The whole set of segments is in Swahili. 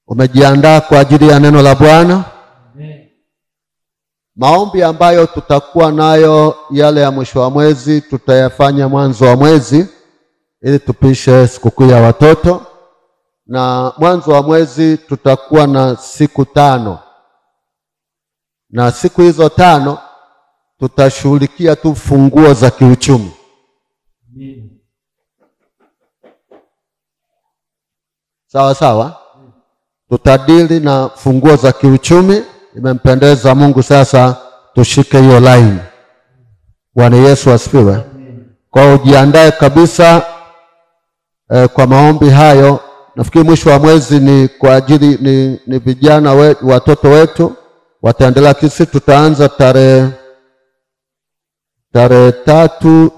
Umejiandaa kwa ajili ya neno la Bwana? Maombi ambayo tutakuwa nayo yale ya mwisho wa mwezi tutayafanya mwanzo wa mwezi ili tupishe sikukuu ya watoto, na mwanzo wa mwezi tutakuwa na siku 5, na siku hizo 5 tutashughulikia tu funguo za kiuchumi. Sawa sawa? Tutadili na funguo za kiuchumi. Imempendeza Mungu sasa tushike hiyo line. Bwana Yesu asifiwe. Kwa ujiandae kabisa kwa maombi hayo. Nafikiri mwisho wa mwezi ni kwa ajili ni vijana wetu, watoto wetu wataendelea. Kisi tutaanza tarehe 3,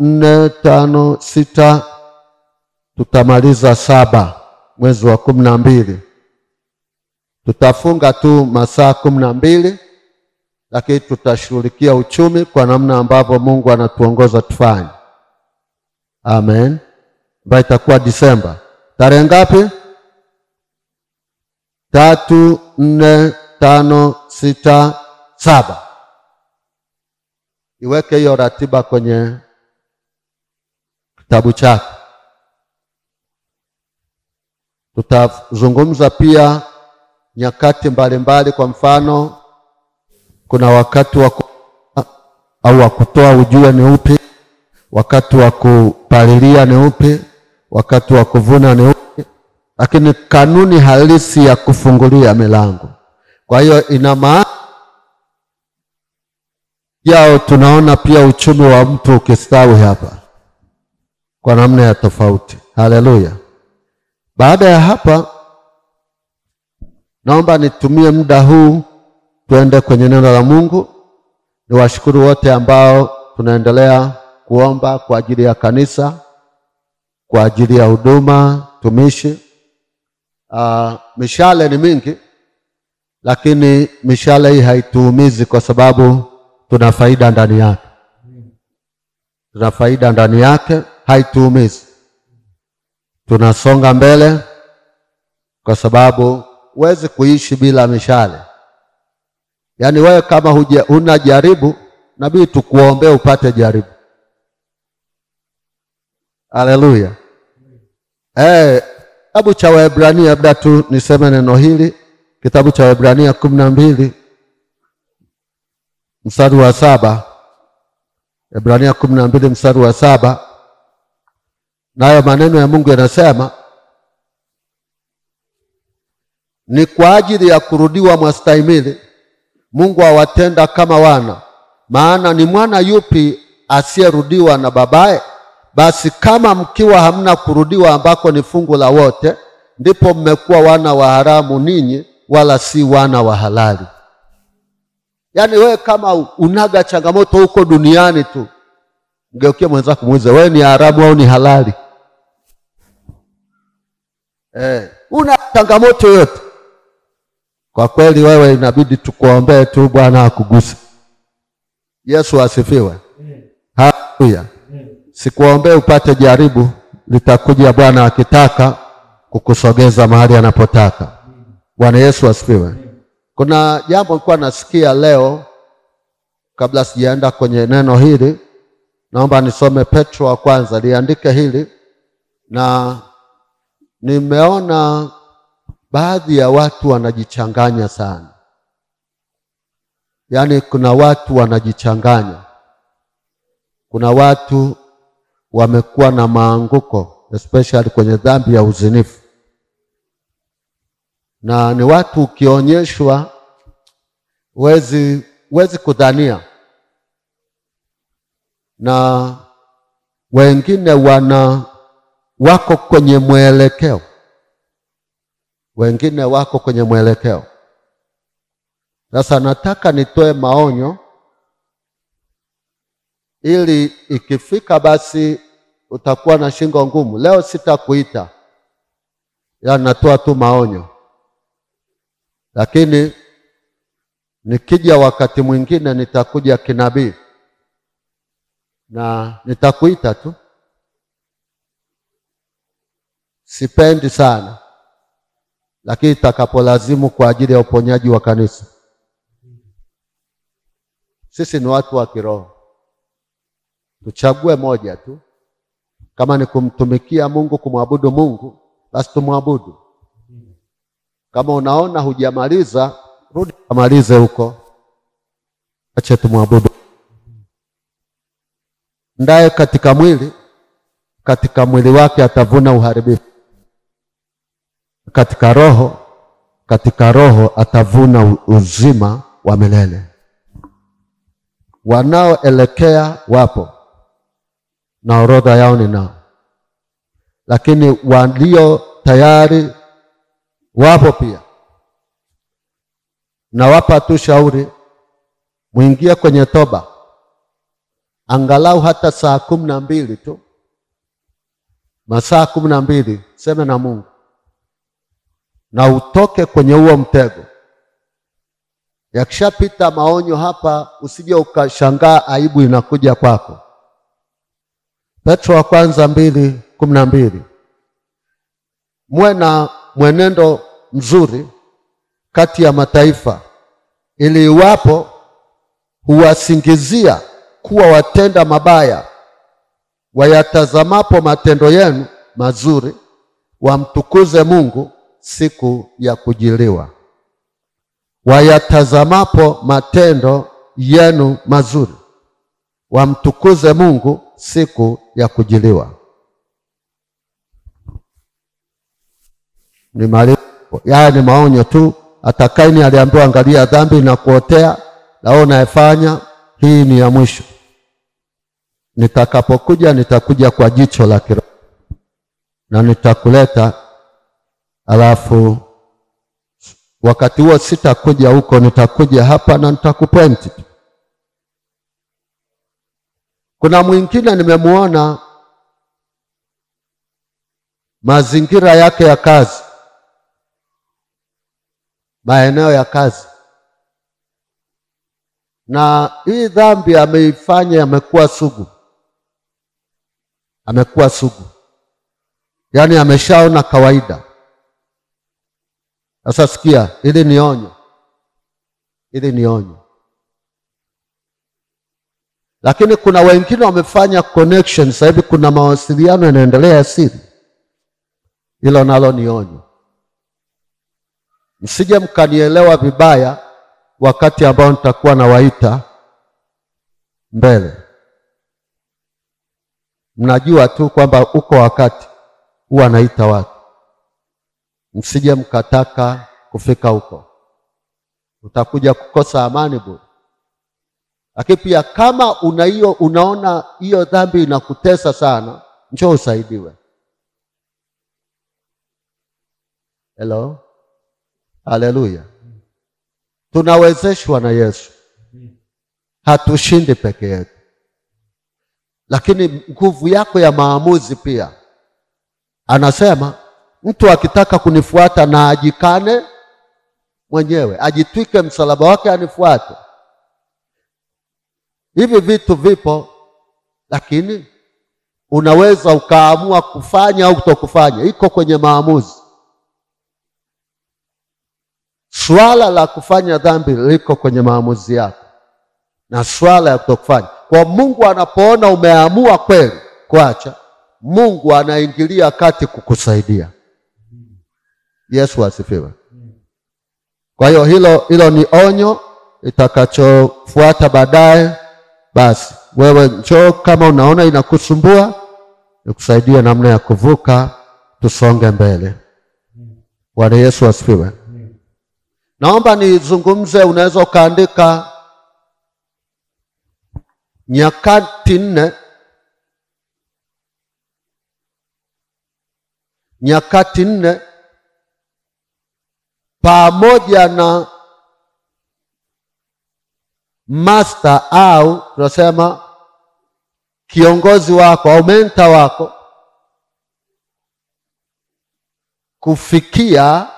4, 5, 6, tutamaliza 7 mwezi wa 12. Tutafunga tu masaa 12, lakini tutashughulikia uchumi kwa namna ambavyo Mungu anatuongoza tufanye. Amen. Ambayo itakuwa Disemba. Tarehe ngapi? 3, 4, 5, 6, 7. Iweke hiyo ratiba kwenye kitabu chako. Tutazungumza pia nyakati mbalimbali. Kwa mfano, kuna wakati wa kutoa ujue ni upi, wakati wa kupalilia ni upi, wakati wa kuvuna ni upi, lakini kanuni halisi ya kufungulia milango. Kwa hiyo ina maana yao tunaona pia uchumi wa mtu ukistawi hapa kwa namna ya tofauti. Haleluya. Baada ya hapa, naomba nitumie muda huu tuende kwenye neno la Mungu. Niwashukuru wote ambao tunaendelea kuomba kwa ajili ya kanisa, kwa ajili ya huduma, tumishi. Mishale ni mingi, lakini mishale hii haituumizi kwa sababu tuna faida ndani yake. Tuna faida ndani yake, haituumizi. Tunasonga mbele kwa sababu huwezi kuishi bila mishale. Yaani wewe kama huna jaribu, nabii tukuombee upate jaribu. Haleluya. Kitabu cha Waebrania, labda tu niseme neno hili. Kitabu cha Waebrania 12 mstari wa 7. Waebrania 12 mstari wa 7. Nayo maneno ya Mungu yanasema, ni kwa ajili ya kurudiwa mwastahimili Mungu awatenda kama wana. Maana ni mwana yupi asiyerudiwa na babaye? Basi kama mkiwa hamna kurudiwa ambako ni fungu la wote, ndipo mmekuwa wana wa haramu ninyi, wala si wana wa halali. Yaani wewe kama unaga changamoto huko duniani tu, ngeukie mwenzako muulize, wewe ni haramu au ni halali? Una changamoto yote, kwa kweli wewe inabidi tukuombee tu Bwana akuguse. Yesu asifiwe. Haleluya. Sikuombee upate jaribu, litakuja Bwana akitaka kukusogeza mahali anapotaka. Bwana Yesu asifiwe. Kuna jambo nilikuwa nasikia leo kabla sijaenda kwenye neno hili. Naomba nisome Petro wa kwanza, liandike hili. Na nimeona baadhi ya watu wanajichanganya sana. Yaani kuna watu wanajichanganya. Kuna watu wamekuwa na maanguko, especially kwenye dhambi ya uzinifu. Na ni watu ukionyeshwa wezi kudhania. Na wengine wako kwenye mwelekeo. Wengine wako kwenye mwelekeo. Sasa nataka nitoe maonyo ili ikifika basi utakuwa na shingo ngumu. Leo sitakuita, yaani natoa tu maonyo. Lakini nikija wakati mwingine nitakuja kinabii na nitakuita tu. Sipendi sana lakini itakapolazimu kwa ajili ya uponyaji wa kanisa. Sisi ni watu wa kiroho. Tuchague moja tu. Kama ni kumtumikia Mungu, kumwabudu Mungu, basi tumwabudu. Kama unaona hujamaliza, rudi kamalize huko. Acha tumwabudu. Ndaye katika mwili wake atavuna uharibifu. Katika roho atavuna uzima wa milele. Wanaoelekea wapo na orodha yao ni nao, lakini walio tayari wapo pia. Na wapa tu shauri, muingie kwenye toba, angalau hata saa 12 tu, masaa 12, sema na Mungu, na utoke kwenye huo mtego. Yakishapita maonyo hapa, usije ukashangaa aibu inakuja kwako. Petro wa kwanza 2:12. Muwe na mwenendo mzuri kati ya mataifa, ili iwapo huwasingizia kuwa watenda mabaya, wayatazamapo matendo yenu mazuri, wamtukuze Mungu siku ya kujiliwa. Wayatazamapo matendo yenu mazuri, wamtukuze Mungu siku ya kujiliwa. Ni maonyo tu. Hata Kaini aliambiwa, angalia dhambi na kuotea, na unayefanya hii ni ya mwisho. Nitakapokuja nitakuja kwa jicho la kiroho na nitakuleta, alafu wakati huo sitakuja huko, nitakuja hapa na nitakupointi. Kuna mwingine nimemuona mazingira yake ya kazi, maeneo ya kazi, na hii dhambi ameifanya, amekuwa sugu, yaani ameshaona kawaida. Sasa sikia, ili ni onyo. Lakini kuna wengine wamefanya connection, sasa hivi kuna mawasiliano yanaendelea ya siri. Hilo nalo ni onyo. Msije mkanielewa vibaya wakati ambao nitakuwa nawaita mbele. Mnajua tu kwamba uko wakati huwa naita watu. Msije mkataka kufika huko, utakuja kukosa amani bure. Lakini pia kama unaona hiyo dhambi inakutesa sana, njoo usaidiwe. Hello? Haleluya. Tunawezeshwa na Yesu. Hatushindi peke yetu. Lakini nguvu yako ya maamuzi pia. Anasema mtu akitaka kunifuata na ajikane mwenyewe, ajitwike msalaba wake anifuate. Hivi vitu vipo, lakini unaweza ukaamua kufanya au kutokufanya. Iko kwenye maamuzi. Swala la kufanya dhambi liko kwenye maamuzi yako, na swala ya kutokufanya. Kwa Mungu anapoona umeamua kweli kuacha, Mungu anaingilia kati kukusaidia. Yesu asifiwe. Kwa hiyo hilo ni onyo. Itakachofuata baadaye, basi wewe njoo, kama unaona inakusumbua, nikusaidie namna ya kuvuka, tusonge mbele. Bwana Yesu asifiwe. Naomba nizungumze, unaweza ukaandika Nyakati 4 pamoja na master au tunasema kiongozi wako au mentor wako kufikia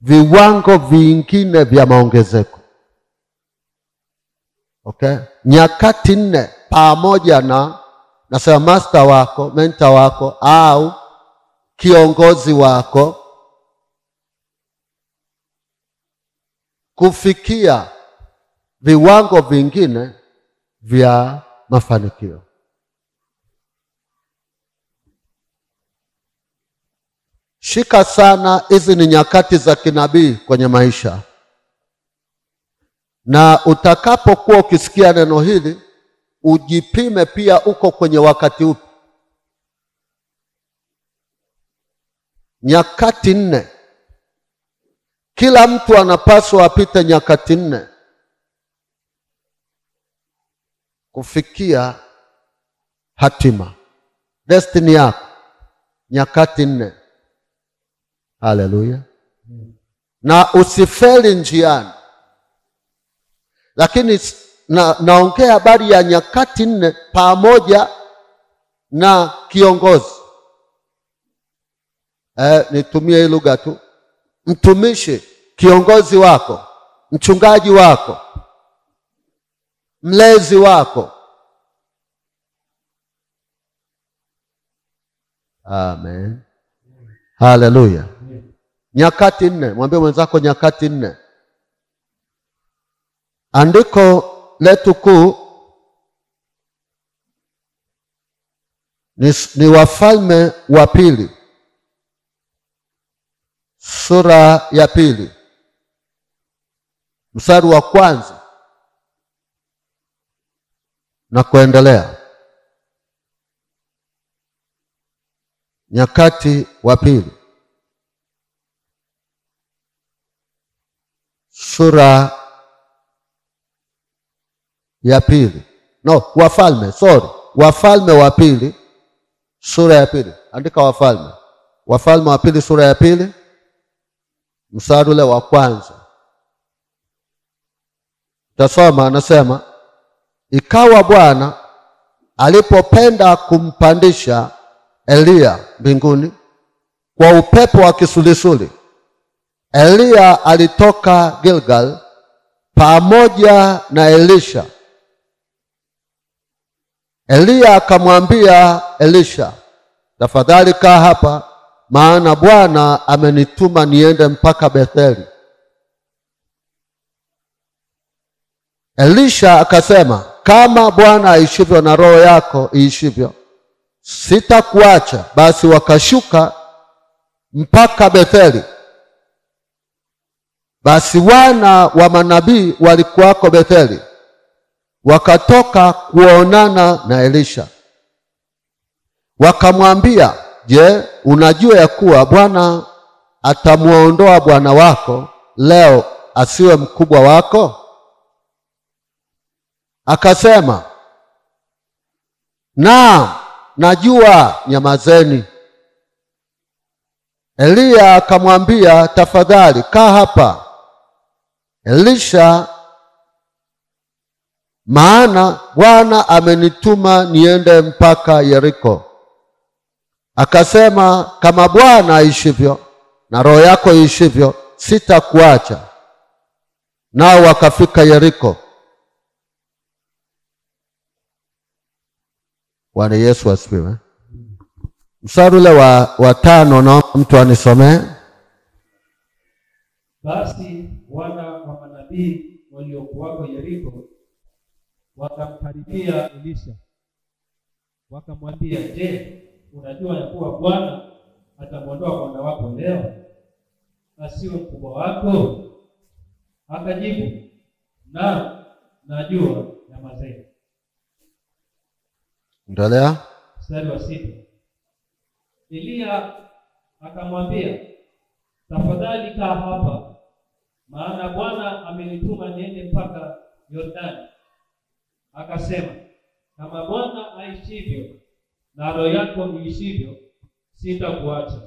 viwango vingine vya maongezeko. Okay? Nyakati 4 pamoja na nasema master wako, mentor wako au kiongozi wako kufikia viwango vingine vya mafanikio. Shika sana, hizi ni nyakati za kinabii kwenye maisha. Na utakapokuwa ukisikia neno hili, ujipime pia uko kwenye wakati upi. Nyakati 4. Kila mtu anapaswa apite nyakati 4 kufikia hatima, destiny yako. Nyakati 4. Haleluya. Na usifeli njiani. Lakini naongea habari ya nyakati 4 pamoja na kiongozi. Nitumie hii lugha tu. Mtumishi, kiongozi wako, mchungaji wako, mlezi wako. Amen. Haleluya. Nyakati 4. Mwambie mwenzako nyakati 4. Andiko letu kuu ni Wafalme wa Pili, sura ya 2, mstari wa 1 na kuendelea. Nyakati wa Pili, sura ya 2. Wafalme wa Pili, sura ya 2. Andika Wafalme wa Pili, sura ya 2, mstari ule wa 1. Tasoma, anasema, ikawa Bwana alipopenda kumpandisha Eliya mbinguni kwa upepo wa kisulisuli, Eliya alitoka Gilgal pamoja na Elisha. Eliya akamwambia Elisha, tafadhali kaa hapa, maana Bwana amenituma niende mpaka Betheli. Elisha akasema, kama Bwana aishivyo na roho yako iishivyo, sitakuacha. Basi wakashuka mpaka Betheli. Basi wana wa manabii walikuwako Betheli, wakatoka kuonana na Elisha. Wakamwambia, je, unajua ya kuwa Bwana atamuondoa bwana wako leo asiwe mkubwa wako? Akasema, naam, najua, nyamazeni. Eliya akamwambia, tafadhali kaa hapa, Elisha, maana Bwana amenituma niende mpaka Yeriko. Akasema, kama Bwana aishivyo na roho yako iishivyo, sitakuacha. Nao wakafika Yeriko. Bwana Yesu asifiwe. Mstari ule wa 5 na mtu anisomee. Basi wana wa manabii waliokuwako Yeriko wakamkaribia Elisha, wakamwambia, je, unajua ya kuwa Bwana atamuondoa bwana wako leo asiwe mkubwa wako? Akajibu, na najua, nyamazeni. Endelea. Mstari wa 6. Eliya akamwambia, tafadhali kaa hapa, maana Bwana amenituma niende mpaka Yordani. Akasema, kama Bwana aishivyo na roho yako iishivyo, sitakuacha.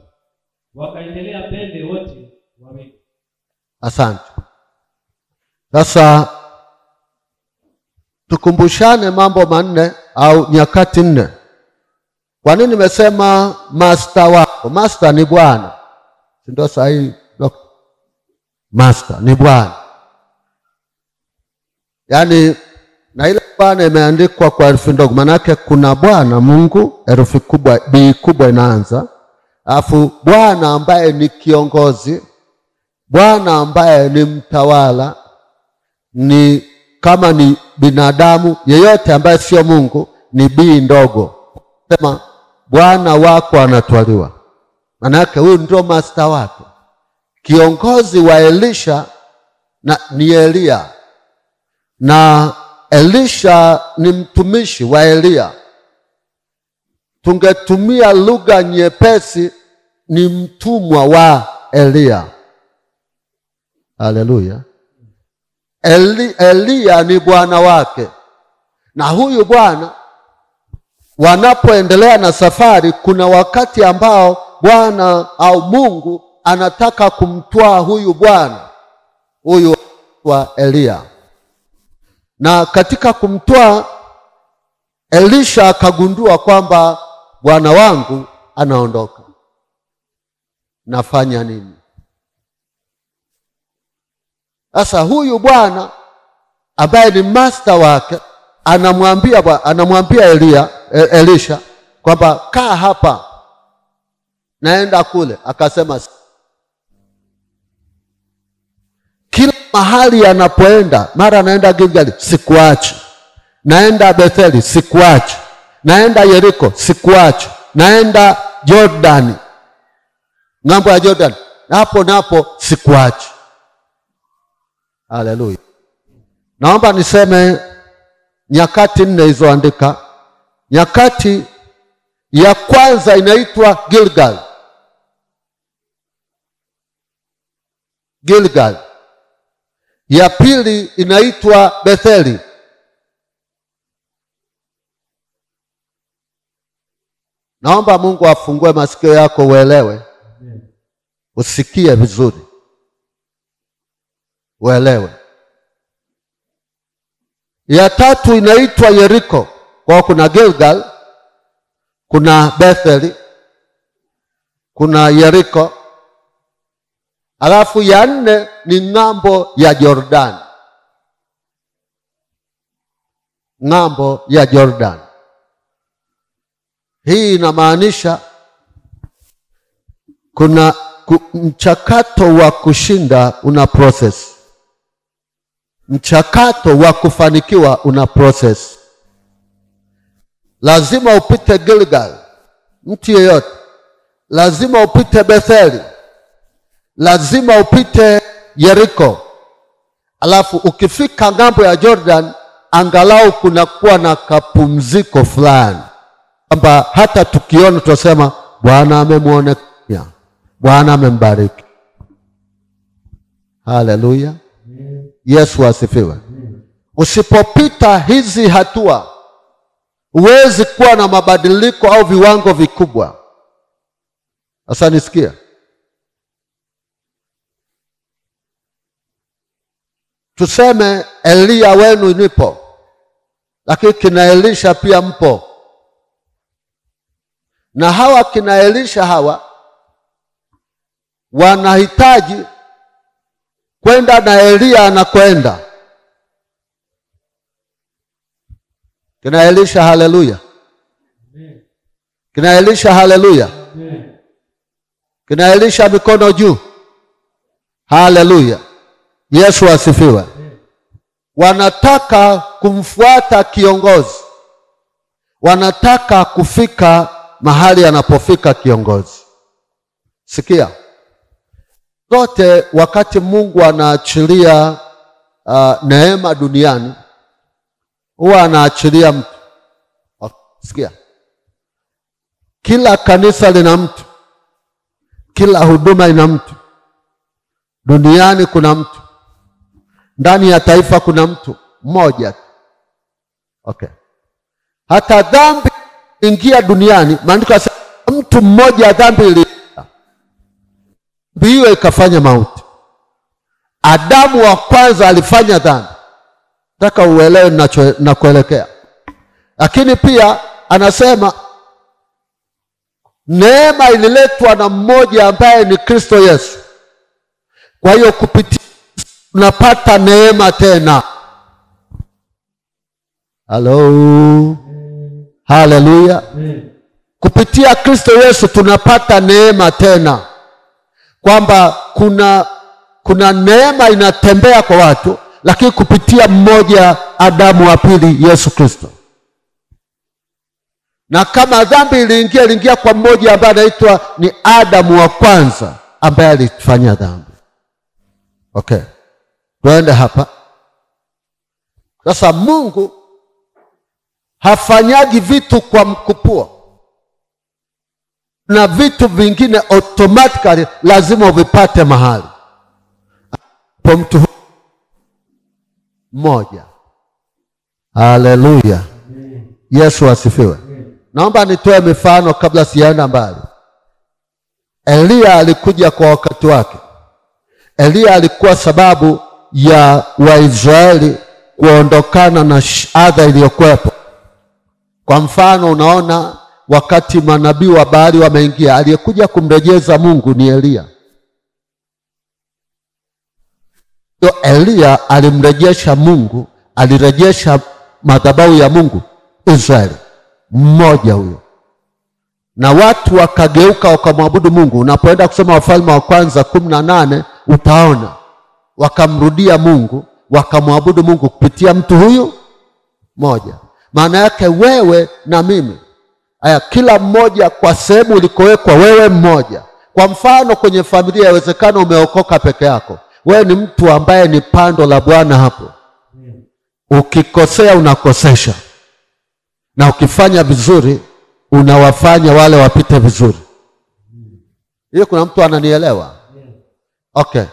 Wakaendelea mbele wote wawili. Asante. Sasa tukumbushane mambo manne au nyakati 4. Kwa nini nimesema master wako? Master ni Bwana. Si ndio sahihi, Dr.? Master ni Bwana. Yaani na ile Bwana imeandikwa kwa herufi ndogo, manake kuna Bwana Mungu herufi kubwa, B kubwa inaanza. Alafu Bwana ambaye ni kiongozi, Bwana ambaye ni mtawala, ni kama ni binadamu yeyote ambaye sio Mungu ni B ndogo. Sema Bwana wako anatwaliwa. Manake huyu ndio master wake. Kiongozi wa Elisha ni Elia. Na Elisha ni mtumishi wa Elia. Tungetumia lugha nyepesi, ni mtumwa wa Elia. Haleluya. Elia ni bwana wake. Na huyu bwana wanapoendelea na safari, kuna wakati ambao Bwana au Mungu anataka kumtoa huyu bwana, huyu wa Elia. Na katika kumtoa, Elisha akagundua kwamba bwana wangu anaondoka. Nafanya nini? Sasa huyu ambaye ni master wake anamwambia Elisha kwamba kaa hapa, naenda kule. Akasema kila mahali anapoenda, mara naenda Gilgali, sikuachi. Naenda Betheli, sikuachi. Naenda Yeriko, sikuachi. Naenda Jordani, ng'ambo ya Jordan, napo sikuachi. Haleluya. Naomba niseme nyakati 4 hizoandika. Nyakati ya kwanza inaitwa Gilgal. Ya pili inaitwa Betheli. Naomba Mungu afungue masikio yako uelewe. Usikie vizuri, uelewe. Ya tatu inaitwa Yeriko. Kwa kuna Gilgal, kuna Betheli, kuna Yeriko. Alafu ya 4 ni ng'ambo ya Jordan. Ng'ambo ya Jordan. Hii inamaanisha kuna mchakato wa kushinda una process. Mchakato wa kufanikiwa una process. Lazima upite Gilgal, mtu yeyote. Lazima upite Betheli. Lazima upite Yeriko. Alafu ukifika ng'ambo ya Jordan, angalau kunakuwa na kapumziko fulani, kwamba hata tukiona tutasema Bwana amemwonekania, Bwana amembariki. Haleluya. Yesu asifiwe. Usipopita hizi hatua, huwezi kuwa na mabadiliko au viwango vikubwa. Sasa nisikia. Tuseme Elia wenu nipo, lakini kina Elisha pia mpo. Na hawa kina Elisha hawa wanahitaji kwenda na Elia anakwenda. Kina Elisha, haleluya. Kina Elisha, haleluya. Kina Elisha, mikono juu. Haleluya. Yesu asifiwe. Wanataka kumfuata kiongozi. Wanataka kufika mahali anapofika kiongozi. Sikia. Zote wakati Mungu anaachilia neema duniani, huwa anaachilia mtu. Sikia. Kila kanisa lina mtu. Kila huduma ina mtu. Duniani kuna mtu. Ndani ya taifa kuna mtu mmoja. Okay. Hata dhambi ingia duniani, maandiko yanasema mtu mmoja dhambi iliingia. Hiyo ikafanya mauti. Adamu wa kwanza alifanya dhambi. Nataka uelewe ninakoelekea. Lakini pia anasema neema ililetwa na mmoja ambaye ni Kristo Yesu. Kwa hiyo kupitia unapata neema tena. Halo. Haleluya. Kupitia Kristo Yesu tunapata neema tena, kwamba kuna neema inatembea kwa watu, lakini kupitia mmoja, Adamu wa pili, Yesu Kristo. Na kama dhambi iliingia kwa mmoja ambaye anaitwa ni Adamu wa kwanza, ambaye alifanya dhambi. Okay, tuende hapa sasa. Mungu hafanyagi vitu kwa mkupuo, na vitu vingine automatically lazima uvipate mahali kwa mtu mmoja. Haleluya. Yesu asifiwe. Naomba nitoe mifano kabla sijaenda mbali. Elia alikuja kwa wakati wake. Elia alikuwa sababu ya Waisraeli kuondokana na adha iliyokuwepo. Kwa mfano, unaona wakati manabii wa Baali wameingia, aliyekuja kumrejeza Mungu ni Elia. Elia alimrejesha Mungu, alirejesha madhabahu ya Mungu Israeli, mmoja huyo. Na watu wakageuka wakamwabudu Mungu. Unapoenda kusoma Wafalme wa Kwanza 18 utaona wakamrudia Mungu, wakamwabudu Mungu kupitia mtu huyu mmoja. Maana yake wewe na mimi, kila mmoja kwa sehemu ulikowekwa wewe mmoja. Kwa mfano, kwenye familia yawezekana umeokoka peke yako. Wewe ni mtu ambaye ni pando la Bwana hapo. Ukikosea unakosesha, na ukifanya vizuri unawafanya wale wapite vizuri. Hiyo kuna mtu ananielewa? Okay.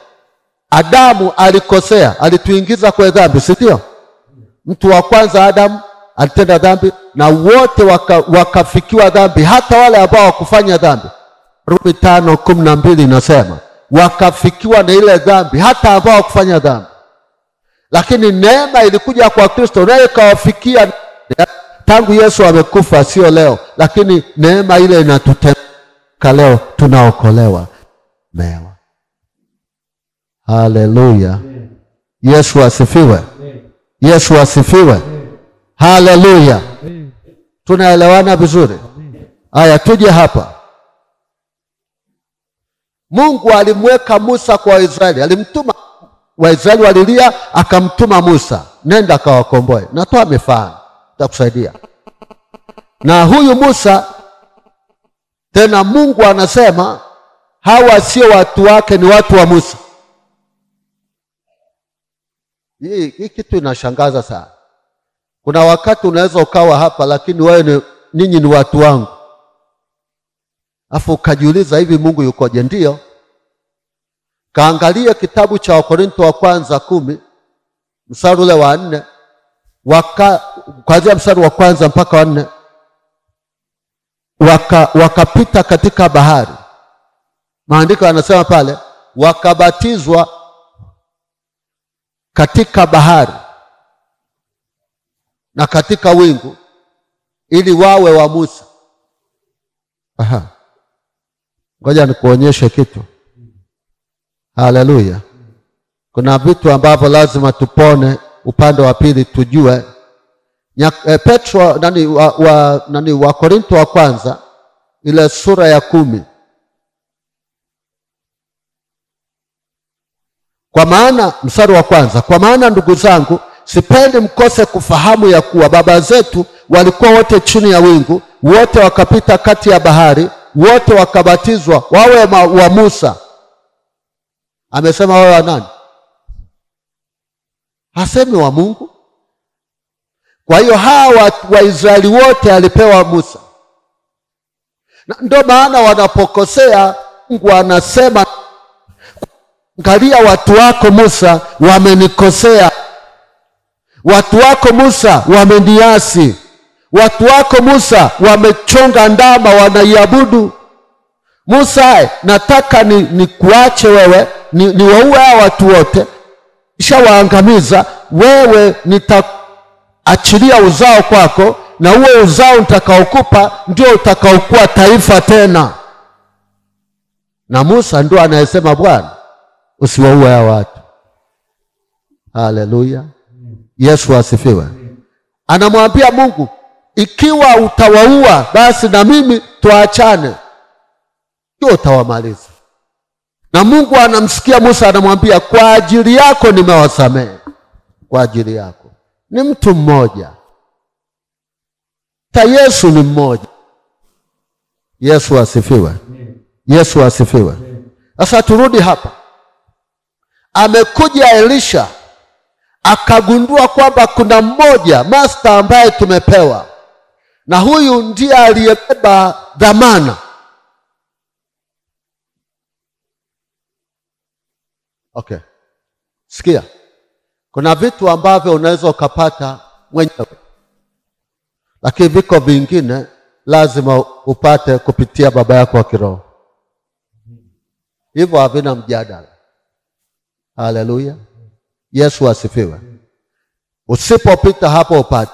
Adamu alikosea, alituingiza kwa dhambi, si ndio? Mtu wa kwanza Adamu alitenda dhambi, na wote wakafikiwa dhambi, hata wale ambao wakufanya dhambi. Rumi 5:12 inasema wakafikiwa na ile dhambi, hata ambao wakufanya dhambi. Lakini neema ilikuja kwa Kristo, naye kawafikia tangu Yesu amekufa, sio leo. Lakini neema ile inatuteka leo, tunaokolewa mewa. Haleluya. Yesu asifiwe. Yesu asifiwe. Haleluya. Tunaelewana vizuri? Haya, tuje hapa. Mungu alimweka Musa kwa Israeli, alimtuma. Waisraeli walilia, akamtuma Musa, nenda kawakomboe. Natoa mifano takusaidia. Na huyu Musa tena, Mungu anasema hawa sio watu wake, ni watu wa Musa. Hii kitu inashangaza sana. Kuna wakati unaweza ukawa hapa, lakini wewe ninyi ni watu wangu. Afu ukajiuliza, hivi Mungu yukoje? Ndio. Kaangalia kitabu cha Wakorintho wa kwanza 10 mstari ule wa 4, kuanzia mstari wa kwanza mpaka wa 4. Wakapita katika bahari. Maandiko yanasema pale wakabatizwa katika bahari na katika wingu, ili wawe wa Musa. Ngoja nikuonyeshe kitu. Haleluya. Kuna vitu ambavyo lazima tupone upande wa pili tujue. Petro wa Korintho wa kwanza ile sura ya 10. Kwa maana, mstari wa kwanza, kwa maana ndugu zangu, sipendi mkose kufahamu ya kuwa baba zetu walikuwa wote chini ya wingu, wote wakapita kati ya bahari, wote wakabatizwa wawe wa Musa. Amesema wawe wa nani? Hasemi wa Mungu. Kwa hiyo hawa Waisraeli wote alipewa Musa. Na ndio maana wanapokosea Mungu anasema, angalia watu wako Musa wamenikosea. Watu wako Musa wameniasi. Watu wako Musa wamechonga ndama wanaiabudu. Musa, nataka ni kuache wewe, ni waue hao watu wote, kisha waangamiza wewe, nitaachilia uzao kwako, na huo uzao nitakaokupa ndio utakaokuwa taifa tena. Na Musa ndio anayesema, Bwana, usiwaue hao watu. Haleluya. Yesu asifiwe. Anamwambia Mungu, ikiwa utawaua basi na mimi tuachane, hiyo utawamaliza. Na Mungu anamsikia Musa, anamwambia, kwa ajili yako nimewasamehe. Kwa ajili yako. Ni mtu mmoja. Ta Yesu ni mmoja. Yesu asifiwe. Yesu asifiwe. Sasa turudi hapa. Amekuja Elisha, akagundua kwamba kuna mmoja master ambaye tumepewa, na huyu ndiye aliyebeba dhamana. Okay. Sikia. Kuna vitu ambavyo unaweza ukapata mwenyewe, lakini viko vingine lazima upate kupitia baba yako wa kiroho. Hivyo havina mjadala. Haleluya. Yesu asifiwe. Usipopita hapo upate.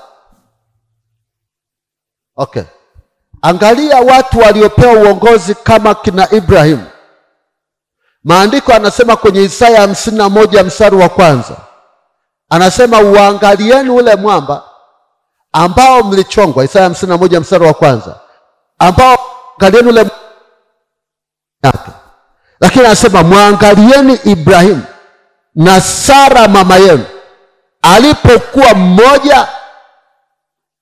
Okay. Angalia watu waliopewa uongozi kama kina Ibrahim. Maandiko anasema kwenye Isaya 51 mstari wa kwanza. Anasema uangalieni ule mwamba ambao mlichongwa. Isaya 51 mstari wa kwanza. Ambao angalieni ule mwamba. Lakini anasema muangalieni Ibrahim na Sara mama yenu alipokuwa mmoja.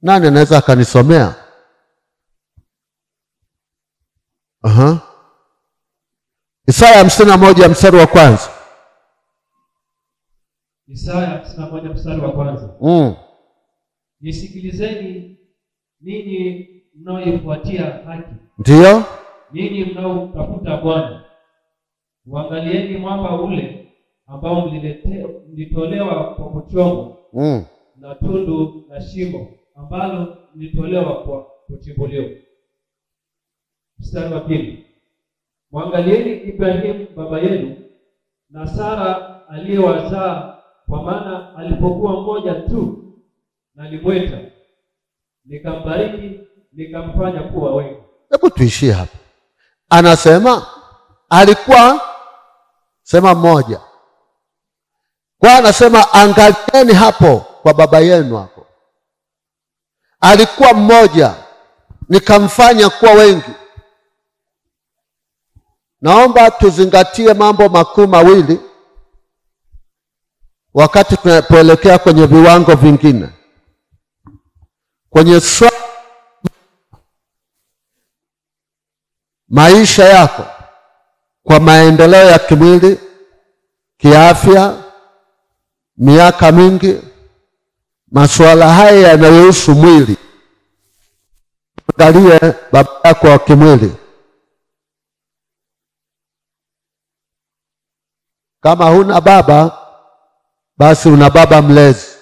Nani anaweza akanisomea? Isaya 51 mstari wa kwanza. Isaya 51 mstari wa kwanza. Nisikilizeni ninyi mnaoifuatia haki. Ndiyo. Ninyi mnaotafuta Bwana. Uangalieni mwamba ule ambao mlitolewa kwa kuchongwa, na tundu na shimo ambalo mlitolewa kwa kuchimbuliwa. Mstari wa pili. Mwangalieni Ibrahim baba yenu na Sara aliyewazaa, kwa maana alipokuwa mmoja tu nalimweta, nikambariki, nikamfanya kuwa wengi. Hebu tuishie hapa. Anasema alikuwa sema mmoja. Kwa anasema angalieni hapo kwa baba yenu hapo. Alikuwa mmoja, nikamfanya kuwa wengi. Naomba tuzingatie mambo makuu mawili wakati tunapoelekea kwenye viwango vingine. Kwenye maisha yako, kwa maendeleo ya kimwili, kiafya, miaka mingi, masuala haya yanayohusu mwili. Angalie baba yako wa kimwili. Kama huna baba, basi una baba mlezi.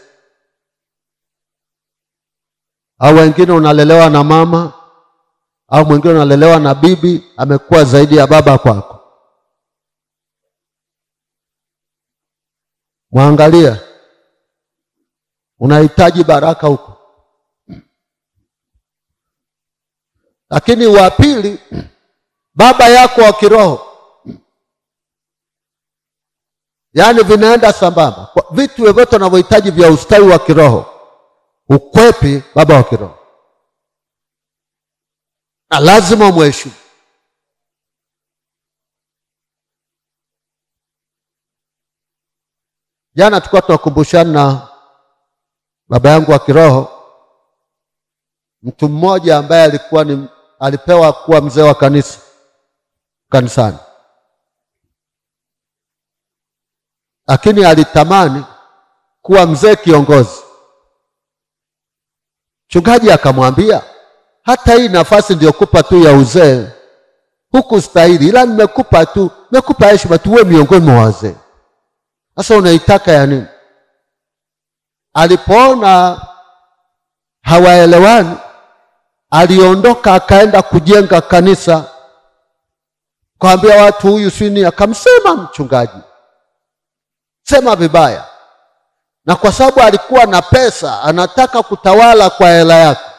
Au wengine unalelewa na mama, au mwingine unalelewa na bibi, amekuwa zaidi ya baba kwako. Mwangalia. Unahitaji baraka huko. Lakini wa pili, baba yako wa kiroho. Yaani vinaenda sambamba. Vitu vyote unavyohitaji vya ustawi wa kiroho, ukwepi baba wa kiroho. Na lazima umheshimu. Jana tulikuwa tunakumbushana na baba yangu wa kiroho, mtu mmoja ambaye alipewa kuwa mzee wa kanisani. Lakini alitamani kuwa mzee kiongozi. Mchungaji akamwambia, hata hii nafasi ndio kupa tu ya uzee, hukustahili, ila nimekupa heshima tu, wewe miongoni mwa wazee. Sasa unaitaka ya nini? Alipoona hawaelewani, aliondoka akaenda kujenga kanisa. Kaambia watu huyu sini, akamsema mchungaji. Sema vibaya. Na kwa sababu alikuwa na pesa, anataka kutawala kwa hela yake,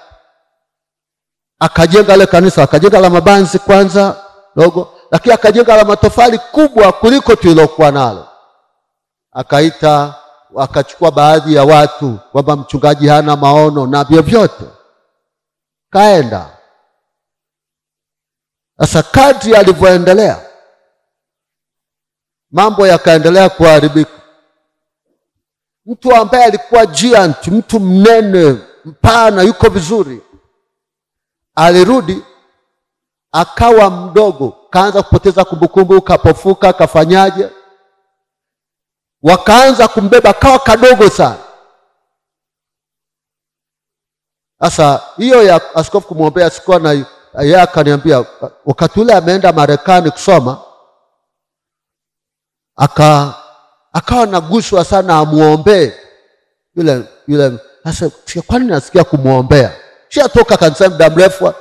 akajenga ile kanisa. Akajenga la mabanzi kwanza dogo, lakini akajenga la matofali kubwa kuliko tulilokuwa nalo. Akaita wakachukua baadhi ya watu kwamba mchungaji hana maono na vyovyote. Kaenda. Sasa kadri alivyoendelea, mambo yakaendelea kuharibika. Mtu ambaye alikuwa giant, mtu mnene, mpana, yuko vizuri, alirudi akawa mdogo, kaanza kupoteza kumbukumbu, kapofuka, kafanyaje. Wakaanza kumbeba, kawa kadogo sana. Sasa hiyo ya askofu kumwombea sikuwa na yeye, akaniambia wakati ule ameenda Marekani kusoma, akawa naguswa sana amuombee yule. Sasa kwani nasikia kumuombea? Toka kanisa muda mrefu.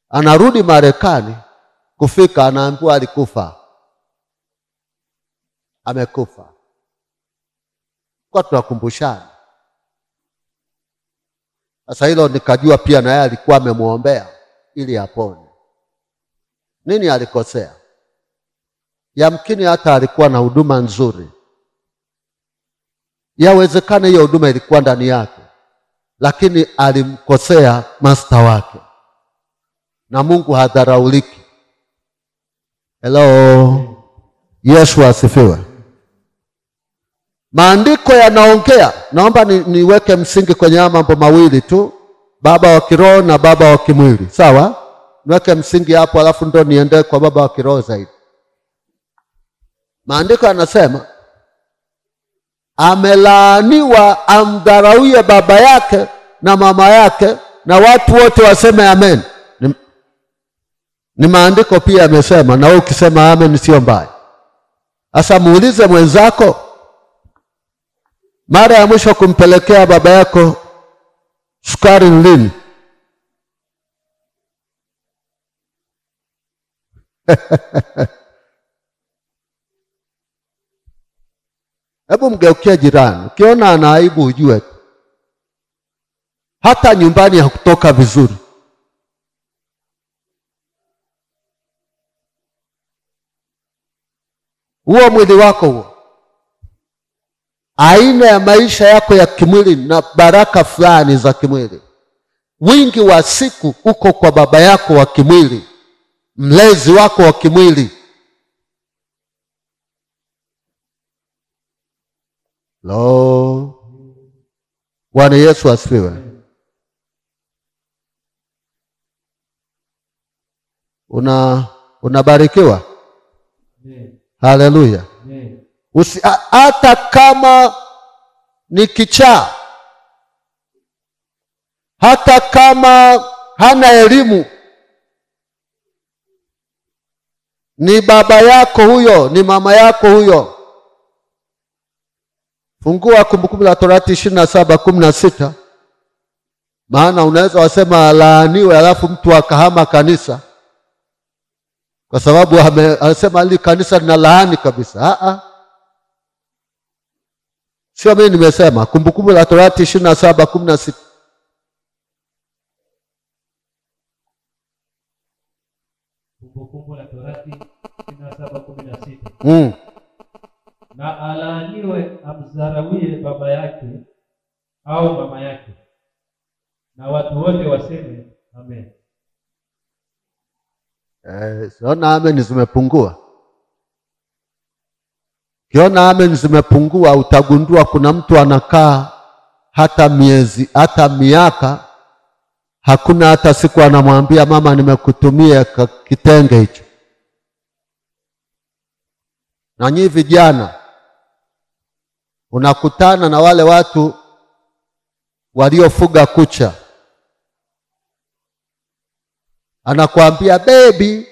Anarudi Marekani, kufika anaambiwa alikufa. Amekufa. Kwa tunakumbushana. Sasa hilo nikajua pia na yeye alikuwa amemuombea ili apone. Nini alikosea? Yamkini hata alikuwa na huduma nzuri. Yawezekana hiyo huduma ilikuwa ndani yake, lakini alimkosea master wake. Na Mungu hadharauliki. Hello. Yesu asifiwe. Maandiko yanaongea, naomba niweke msingi kwenye mambo mawili tu, baba wa kiroho na baba wa kimwili. Sawa? Niweke msingi hapo, alafu ndo niende kwa baba wa kiroho zaidi. Maandiko yanasema amelaaniwa amdharauye baba yake na mama yake, na watu wote waseme amen. Ni maandiko pia yamesema, na wewe ukisema amen sio mbaya. Sasa muulize mwenzako, mara ya mwisho kumpelekea baba yako sukari lini? Hebu mgeukie jirani, ukiona ana aibu ujue hata nyumbani hakutoka vizuri. Huo mwili wako huo, aina ya maisha yako ya kimwili na baraka fulani za kimwili, wingi wa siku uko kwa baba yako wa kimwili, mlezi wako wa kimwili. Lo, Bwana Yesu asifiwe. Unabarikiwa. Haleluya. Hata kama ni kichaa, hata kama hana elimu, ni baba yako huyo, ni mama yako huyo. Fungua Kumbukumbu la Torati 27:16. Maana unaweza wasema alaaniwe alafu mtu akahama kanisa, kwa sababu anasema hili kanisa lina laani kabisa. Sio mimi nimesema. Kumbukumbu la Torati 27:16. Kumbukumbu la Torati 27:16. Na alaaniwe amdharauye baba yake au mama yake, na watu wote waseme amen. Siona amen zimepungua. Kiona amen zimepungua, utagundua kuna mtu anakaa hata miezi, hata miaka, hakuna hata siku anamwambia mama nimekutumia kitenge hicho. Na nyinyi vijana unakutana na wale watu waliofuga kucha, anakuambia baby,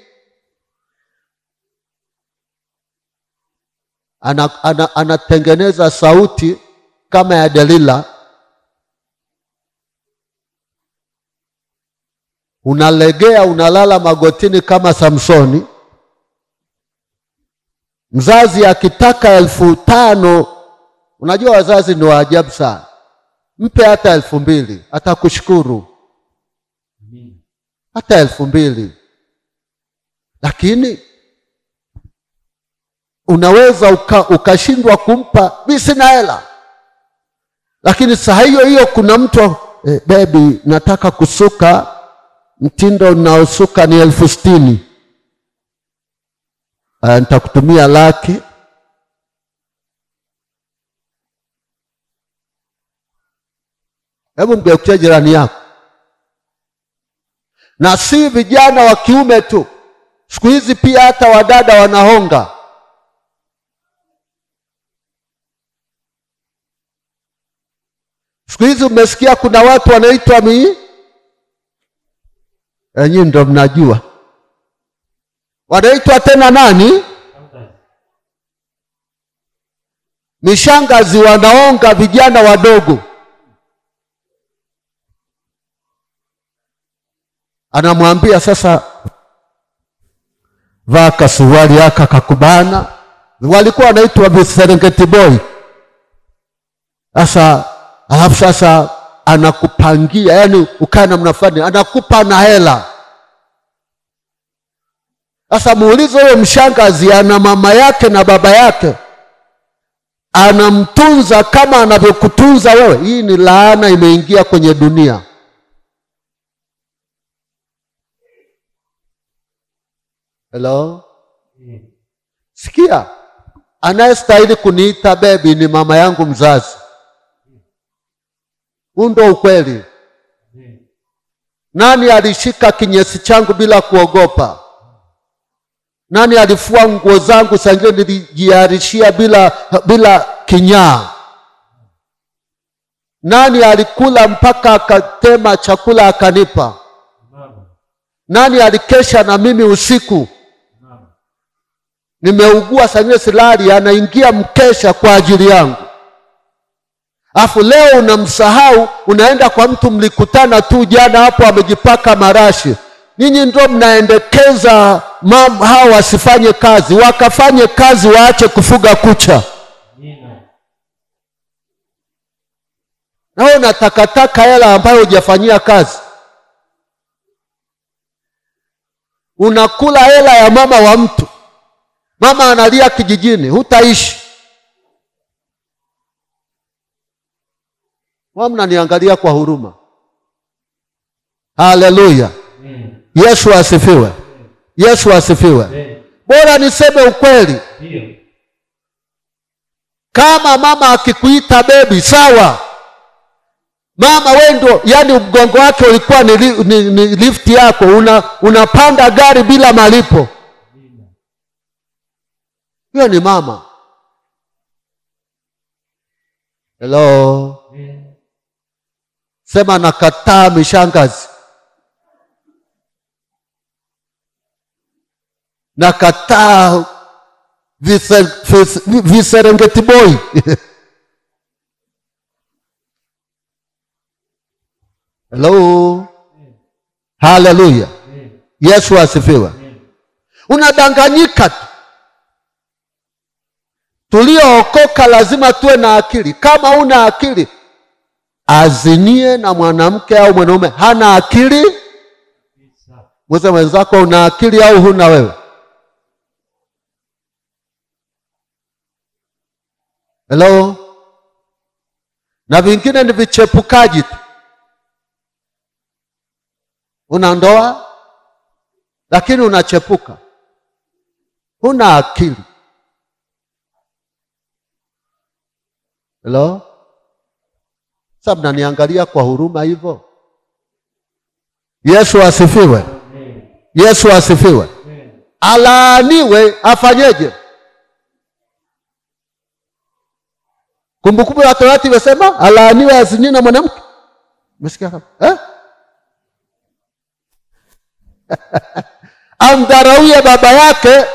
anatengeneza sauti kama ya Delila. Unalegea, unalala magotini kama Samsoni. Mzazi akitaka 5,000, unajua wazazi ni waajabu sana. Mpe hata 2,000, atakushukuru. Hata 2,000. Lakini unaweza ukashindwa kumpa, mimi sina hela. Lakini saa hiyo hiyo kuna mtu baby, nataka kusuka, mtindo unaosuka ni 60,000. Nitakutumia 100,000. Hebu mgeukie jirani yako. Na si vijana wa kiume tu, siku hizi pia hata wadada wanahonga. Siku hizi umesikia kuna watu wanaitwa nyinyi ndio mnajua. Wanaitwa tena nani? Mishangazi. Wanaonga vijana wadogo. Anamwambia sasa, vaa kasuruali yaka kakubana. Walikuwa wanaitwa Viserengeti boy. Sasa anakupangia, yani ukana mnafanya, anakupa na hela. Sasa muulize huyo mshangazi, ana mama yake na baba yake, anamtunza kama anavyokutunza wewe. Hii ni laana imeingia kwenye dunia. Hello? Sikia, anayestahili kuniita baby ni mama yangu mzazi. Ndio ukweli. Nani alishika kinyesi changu bila kuogopa? Nani alifua nguo zangu sangine nilijiarishia bila kinyaa? Nani alikula mpaka akatema chakula akanipa? Nani alikesha na mimi usiku? Nimeugua sangine silali, anaingia mkesha kwa ajili yangu. Afu leo unamsahau, unaenda kwa mtu mlikutana tu jana hapo amejipaka marashi. Ninyi ndio mnaendekeza hao wasifanye kazi. Wakafanye kazi, waache kufuga kucha. Na unatakataka hela ambayo hujafanyia kazi. Unakula hela ya mama wa mtu. Mama analia kijijini, hutaishi. Mnaniangalia kwa huruma. Haleluya. Yesu asifiwe. Yesu asifiwe. Bora niseme ukweli. Kama mama akikuita baby, sawa. Mama wendo, yani mgongo wake ulikuwa ni lift yako, unapanda gari bila malipo. Hiyo ni mama. Hello. Sema nakataa mishangazi. Nakataa Viserengeti boy. Hello. Hallelujah. Yesu asifiwe. Unadanganyika tu. Tuliookoka lazima tuwe na akili. Kama una akili, azinie na mwanamke au mwanaume hana akili, mwenzako una akili au huna wewe? Hello? Na vingine ni vichepukaji tu. Una ndoa lakini unachepuka. Huna akili. Hello? Sasa mnaniangalia kwa huruma hivyo? Yesu asifiwe. Yesu asifiwe. Alaaniwe, afanyeje? Kumbukumbu la Torati imesema alaaniwe azinie na mwanamke. Umesikia hapo? Amdharauye baba yake.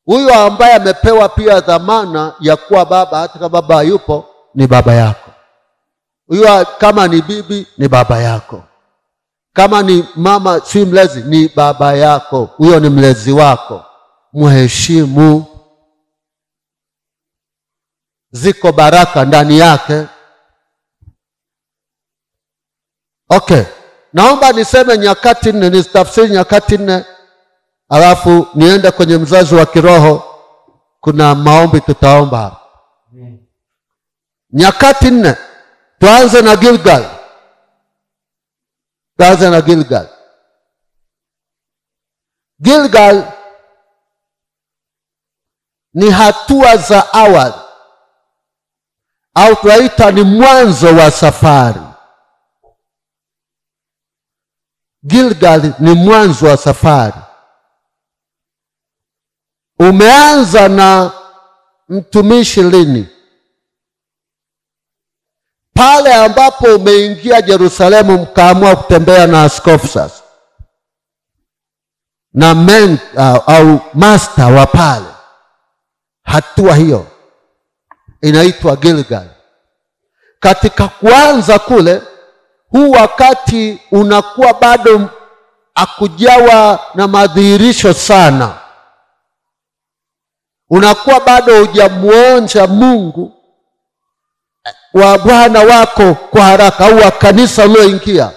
Huyo ambaye amepewa pia dhamana ya kuwa baba, hata kama baba hayupo, ni baba yako. Huyo kama ni bibi ni baba yako. Kama ni mama si mlezi ni baba yako. Huyo ni mlezi wako. Mheshimu. Ziko baraka ndani yake. Okay. Naomba niseme Nyakati 4, nistafsiri Nyakati 4, alafu niende kwenye mzazi wa kiroho kuna maombi tutaomba hapa. Nyakati 4. Tuanze na Gilgal. Gilgal ni hatua za awali, au tunaita ni mwanzo wa safari. Gilgal ni mwanzo wa safari. Umeanza na mtumishi lini? Pale ambapo umeingia Yerusalemu, mkaamua kutembea na askofu sasa na au master wa pale. Hatua hiyo inaitwa Gilgal. Katika kuanza kule, huu wakati unakuwa bado akujawa na madhihirisho sana, unakuwa bado hujamuonja Mungu wa Bwana wako kwa haraka, au wa kanisa ulioingia.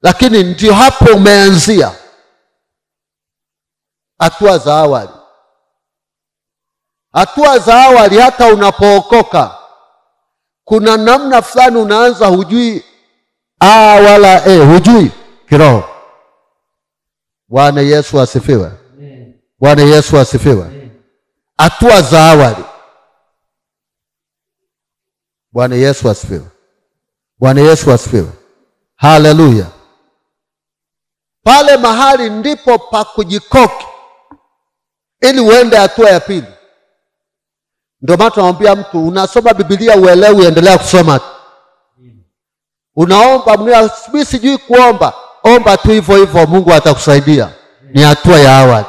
Lakini ndio hapo umeanzia hatua za awali. Hatua za awali, hata unapookoka kuna namna fulani unaanza hujui wala hujui kiroho. Bwana Yesu asifiwe. Bwana Yesu asifiwe. Hatua za awali. Bwana Yesu asifiwe. Bwana Yesu asifiwe. Haleluya. Pale mahali ndipo pa kujikoki ili uende hatua ya pili. Ndio maana tunamwambia mtu, unasoma Biblia uelewe, endelea kusoma. Unaomba, mimi sijui kuomba, omba tu hivyo hivyo, Mungu atakusaidia. Ni hatua ya awali.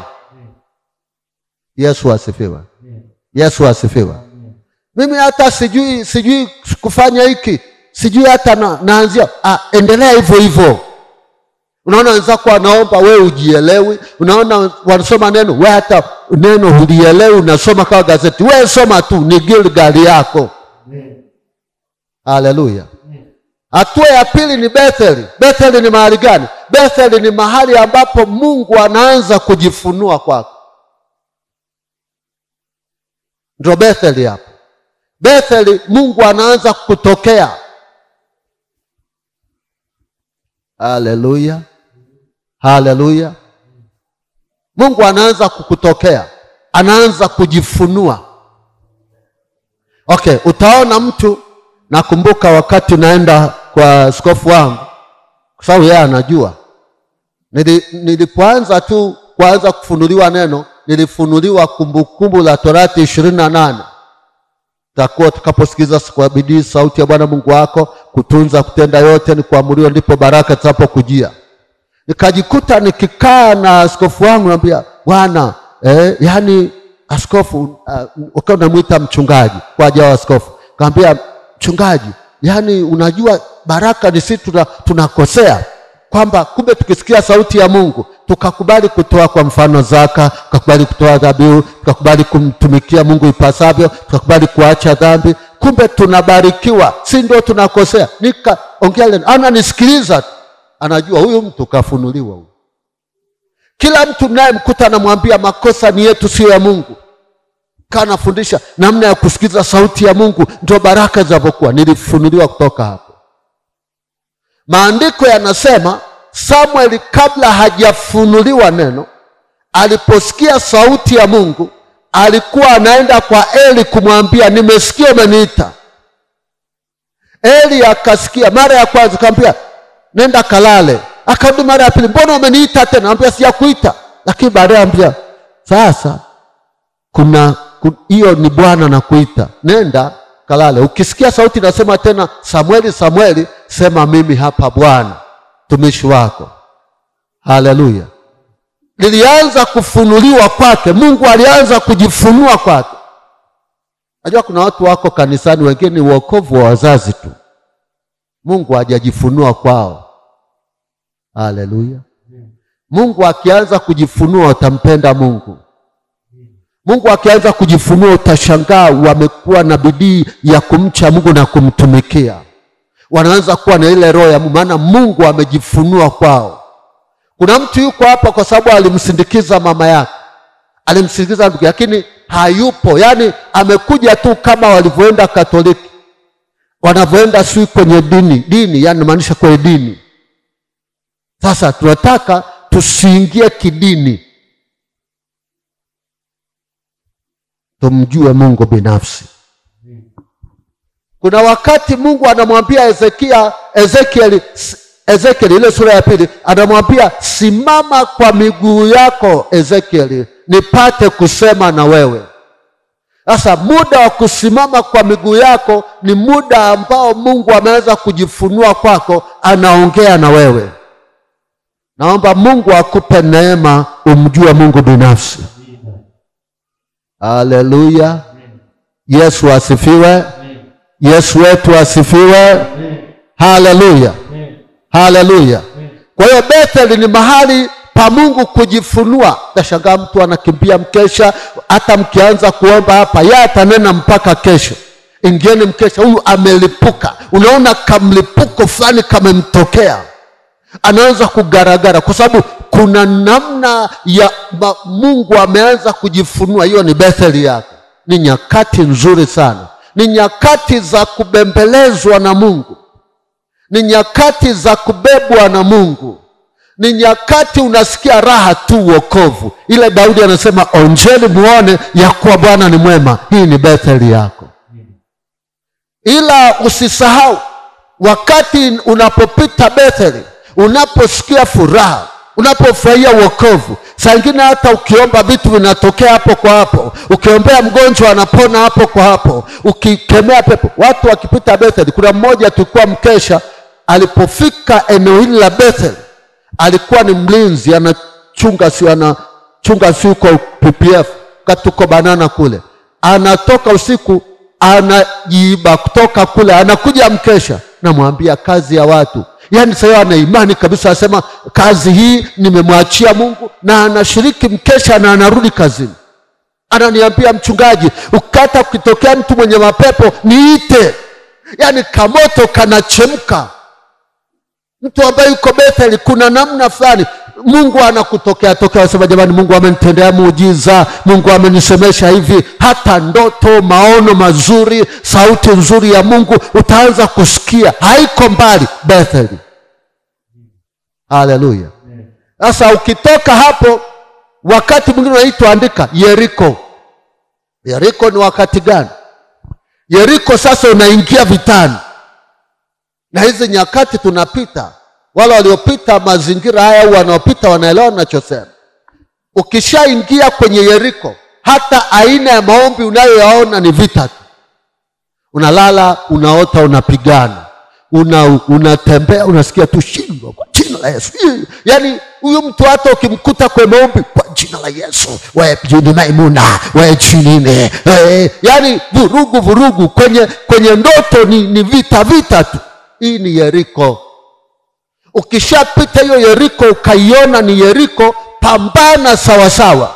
Yesu asifiwe. Yesu asifiwe. Mimi hata sijui kufanya hiki, sijui hata naanzia. Endelea hivyo hivyo. Unaona wenzako wanaomba, wewe ujielewi. Unaona wanasoma neno, wewe hata neno hulielewi, unasoma kama gazeti. Wewe soma tu, ni Gilgal yako. Haleluya. Hatua ya pili ni Betheli. Betheli ni mahali gani? Betheli ni mahali ambapo Mungu anaanza kujifunua kwako. Ndio Betheli hapo. Betheli Mungu anaanza kutokea. Haleluya. Haleluya. Mungu anaanza kukutokea, anaanza kujifunua. Okay, utaona mtu, nakumbuka wakati naenda kwa askofu wangu, kwa sababu yeye anajua. Nilipoanza tu kuanza kufunuliwa neno, nilifunuliwa Kumbukumbu la Torati 28. Takuwa tukaposikiza kwa bidii sauti ya Bwana Mungu wako, kutunza kutenda yote ni kuamuriwa, ndipo baraka zitapokujia. Nikajikuta nikikaa na askofu wangu, naambia Bwana, yani askofu, ukawa unamuita mchungaji kwa ajili ya askofu. Kaambia mchungaji, yani unajua baraka ni sisi tunakosea, kwamba kumbe tukisikia sauti ya Mungu tukakubali kutoa, kwa mfano zaka, tukakubali kutoa dhabihu, tukakubali kumtumikia Mungu ipasavyo, tukakubali kuacha dhambi, kumbe tunabarikiwa, si ndio tunakosea. Nikaongea, ananisikiliza, anajua huyu mtu kafunuliwa huyu. Kila mtu naye mkuta anamwambia makosa ni yetu, sio ya Mungu. Kanafundisha namna ya kusikiza sauti ya Mungu, ndio baraka zinapokuwa. Nilifunuliwa kutoka hapo. Maandiko yanasema Samuel kabla hajafunuliwa neno, aliposikia sauti ya Mungu, alikuwa anaenda kwa Eli kumwambia, nimesikia umeniita. Eli akasikia mara ya kwanza, akamwambia nenda kalale. Akarudi mara ya pili, mbona umeniita tena? Anambia sijakuita. Lakini baadaye anambia, sasa kuna hiyo ni Bwana anakuita, nenda kalale. Ukisikia sauti nasema tena, Samueli, Samueli, sema mimi hapa Bwana mtumishi wako. Haleluya. Lilianza kufunuliwa kwake, Mungu alianza kujifunua kwake. Najua kuna watu wako kanisani, wengine ni wokovu wa wazazi tu, Mungu hajajifunua kwao. Haleluya. Mungu akianza kujifunua utampenda Mungu. Mungu akianza kujifunua utashangaa wamekuwa na bidii ya kumcha Mungu na kumtumikia. Wanaanza kuwa na ile roho ya Mungu, maana Mungu amejifunua kwao. Kuna mtu yuko hapa kwa sababu alimsindikiza mama yake, alimsikiliza ndugu, lakini hayupo. Yani amekuja tu kama walivyoenda Katoliki, wanavyoenda sui kwenye dini, yani maanisha kwenye dini. Sasa tunataka tusiingie kidini, tumjue Mungu binafsi. Kuna wakati Mungu anamwambia Ezekiel ile sura ya 2, anamwambia simama kwa miguu yako Ezekiel, nipate kusema na wewe. Sasa muda wa kusimama kwa miguu yako ni muda ambao Mungu ameanza kujifunua kwako, anaongea na wewe. Naomba Mungu akupe neema umjue Mungu binafsi. Haleluya. Yesu asifiwe. Yesu wetu asifiwe. Haleluya. Haleluya. Kwa hiyo Bethel ni mahali pa Mungu kujifunua. Tashangaa mtu anakimbia mkesha, hata mkianza kuomba hapa yeye atanena mpaka kesho. Ingieni mkesha, huyu amelipuka. Unaona kamlipuko fulani kamemtokea. Anaanza kugaragara kwa sababu kuna namna ya Mungu ameanza kujifunua. Hiyo ni Bethel yako. Ni nyakati nzuri sana. Ni nyakati za kubembelezwa na Mungu. Ni nyakati za kubebwa na Mungu. Ni nyakati unasikia raha tu wokovu. Ile Daudi anasema onjeni muone ya kuwa Bwana ni mwema. Hii ni Bethel yako. Ila usisahau wakati unapopita Bethel, unaposikia furaha, unapofurahia wokovu, saa nyingine hata ukiomba vitu vinatokea hapo kwa hapo. Ukiombea mgonjwa anapona hapo kwa hapo. Ukikemea pepo, watu wakipita Bethel. Kuna mmoja tulikuwa mkesha, alipofika eneo hili la Bethel, alikuwa ni mlinzi, anachunga siuko PPF katuko Banana kule. Anatoka usiku, anajiiba kutoka kule, anakuja mkesha. Namwambia kazi ya watu. Yani sasa ana imani kabisa, asema kazi hii nimemwachia Mungu, na anashiriki mkesha na anarudi kazini. Ananiambia mchungaji, ukata ukitokea mtu mwenye mapepo niite. Yani kamoto kanachemka. Mtu ambaye yuko Bethel, kuna namna fulani Mungu anakutokea asema jamani, Mungu amenitendea muujiza, Mungu amenisemesha hivi. Hata ndoto, maono mazuri, sauti nzuri ya Mungu utaanza kusikia. Haiko mbali Bethel. Haleluya. Sasa ukitoka hapo, wakati mwingine unaitwa andika Yeriko. Yeriko ni wakati gani? Yeriko sasa unaingia vitani. Na hizi nyakati tunapita, wale waliopita mazingira haya au wanaopita wanaelewa ninachosema. Ukishaingia kwenye Yeriko, hata aina ya maombi unayoyaona ni vita tu. Unalala, unaota, unapigana. Unatembea, unasikia tu shindwa kwa jina la Yesu. Yani huyu mtu hata ukimkuta kwa maombi kwa jina la Yesu, wewe jini maimuna, wewe jini. Yani vurugu kwenye ndoto ni vita tu. Hii ni Yeriko. Ukishapita hiyo Yeriko ukaiona ni Yeriko, pambana sawa sawa.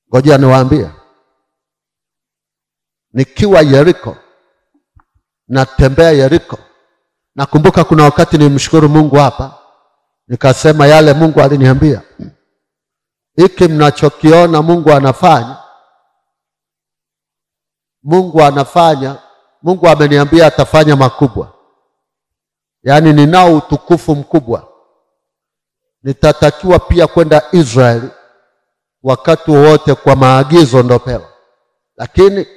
Ngoja niwaambie. Nikiwa Yeriko, natembea Yeriko, nakumbuka kuna wakati nimshukuru Mungu hapa, nikasema yale Mungu aliniambia, hiki mnachokiona Mungu anafanya, Mungu ameniambia atafanya makubwa. Yani ninao utukufu mkubwa. Nitatakiwa pia kwenda Israeli wakati wote kwa maagizo ndopewa. Lakini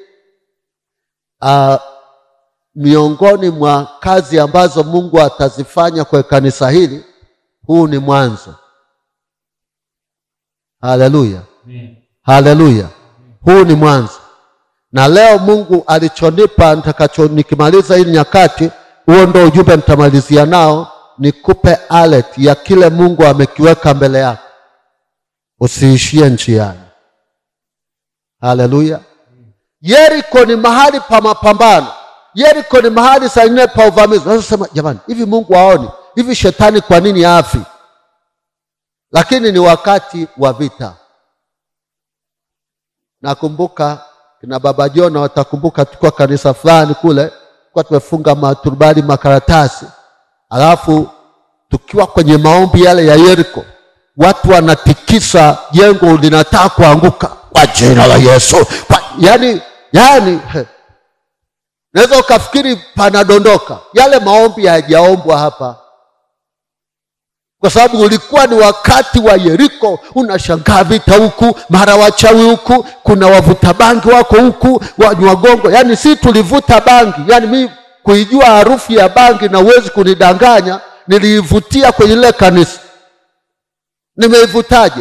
miongoni mwa kazi ambazo Mungu atazifanya kwa kanisa hili, huu ni mwanzo. Haleluya. Haleluya. Huu ni mwanzo. Na leo Mungu alichonipa nikimaliza hii nyakati, huo ndio ujumbe nitamalizia nao, nikupe alert ya kile Mungu amekiweka mbele yako. Usiishie njiani. Haleluya. Yeriko ni mahali pa mapambano. Yeriko ni mahali saa nyingine pa uvamizi. Unasema jamani, hivi Mungu haoni? Hivi shetani kwa nini hafi? Lakini ni wakati wa vita. Nakumbuka kina Baba Jona watakumbuka, tukua kanisa fulani kule, kwa tumefunga makaratasi. Alafu tukiwa kwenye maombi yale ya Yeriko, watu wanatikisa jengo linataka kuanguka kwa jina la Yesu. Yani naweza ukafikiri panadondoka. Yale maombi hayajaombwa hapa, kwa sababu ulikuwa ni wakati wa Yeriko. Unashangaa vita huku, mara wachawi huku, kuna wavuta bangi wako huku, wanywa gongo. Yani si tulivuta bangi, yani mimi kuijua harufu ya bangi na uwezi kunidanganya, niliivutia kwenye ile kanisa. Nimeivutaje?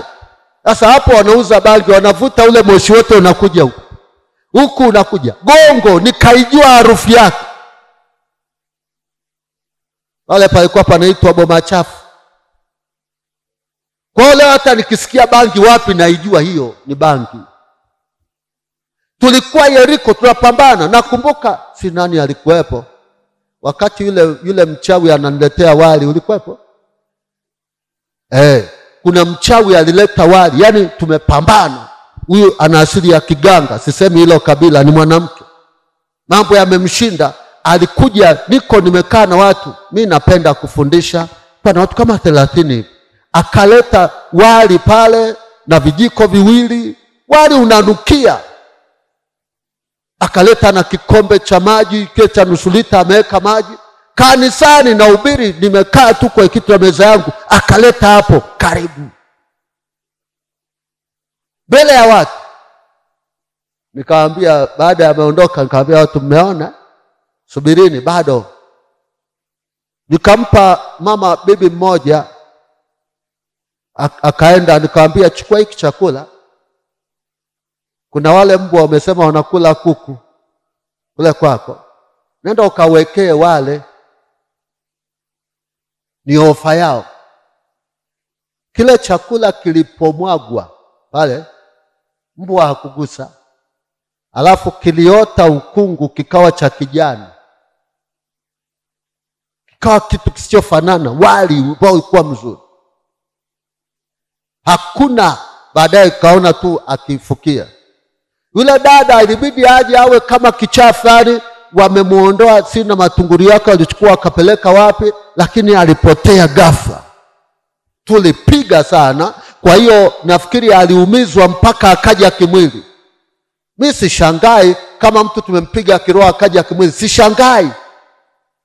Sasa hapo wanauza bangi, wanavuta ule moshi wote unakuja huku unakuja gongo, nikaijua harufu yake. Wale palikuwa panaitwa Boma Chafu. Kwa leo hata nikisikia bangi wapi naijua hiyo ni bangi. Tulikuwa Yeriko tunapambana. Nakumbuka si nani alikuwepo wakati yule mchawi ananiletea wali, ulikuwepo? Kuna mchawi alileta wali, yani tumepambana. Huyu ana asili ya Kiganga, sisemi hilo kabila, ni mwanamke. Mambo yamemshinda, alikuja, niko nimekaa na watu, mimi napenda kufundisha, pana watu kama 30. Akaleta wali pale na vijiko viwili, wali unanukia. Akaleta na kikombe cha maji, kile cha nusu lita, ameweka maji. Kanisani na ubiri, nimekaa tu kwa kitu ya meza yangu, akaleta hapo karibu mbele ya watu. Nikamwambia, baada ya ameondoka, nikamwambia watu, mmeona? Subirini bado. Nikampa mama bibi mmoja, akaenda. Nikamwambia, chukua hiki chakula, kuna wale mbwa wamesema wanakula kuku kule kwako, nenda ukawekee wale, ni ofa yao. Kile chakula kilipomwagwa pale, mbwa hakugusa. Alafu kiliota ukungu, kikawa cha kijani, kikawa kitu kisichofanana. Wali ambao ulikuwa mzuri, hakuna. Baadaye kaona tu akifukia. Yule dada ilibidi aje awe kama kichaa fulani, wamemuondoa sina matunguri yake, alichukua akapeleka wapi, lakini alipotea ghafla. Tulipiga sana, kwa hiyo nafikiri aliumizwa mpaka akaja kimwili. Mimi sishangai kama mtu tumempiga kiroho akaja kimwili, sishangai.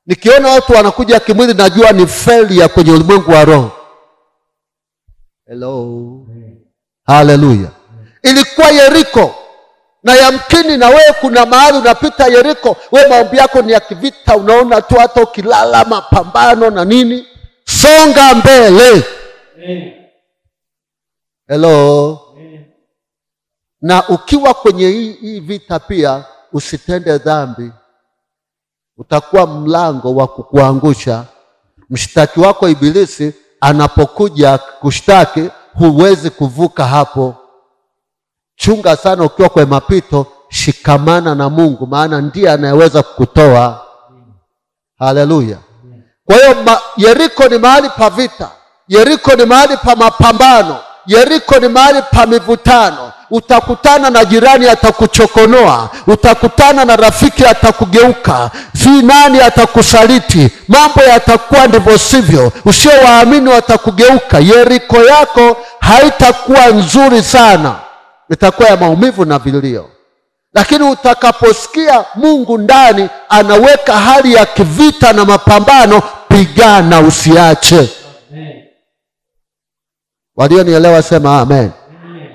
Nikiona watu wanakuja kimwili najua ni failure kwenye ulimwengu wa roho. Hello. Hallelujah. Ilikuwa Yeriko. Na yamkini na wewe kuna mahali unapita Yeriko, wewe maombi yako ni ya kivita, unaona tu hata ukilala mapambano na nini. Songa mbele. Hello. Na ukiwa kwenye hii vita pia usitende dhambi. Utakuwa mlango wa kukuangusha. Mshtaki wako Ibilisi anapokuja kushtaki, huwezi kuvuka hapo. Chunga sana ukiwa kwa mapito, shikamana na Mungu, maana ndiye anayeweza kukutoa. Haleluya. Kwa hiyo Yeriko ni mahali pa vita. Yeriko ni mahali pa mapambano. Yeriko ni mahali pa mivutano. Utakutana na jirani atakuchokonoa, utakutana na rafiki atakugeuka, si nani atakusaliti, mambo yatakuwa ndivyo sivyo, usiowaamini watakugeuka. Yeriko yako haitakuwa nzuri sana, itakuwa ya maumivu na vilio. Lakini utakaposikia Mungu ndani anaweka hali ya kivita na mapambano, pigana, usiache. Amen. Walionielewa sema amen. Amen.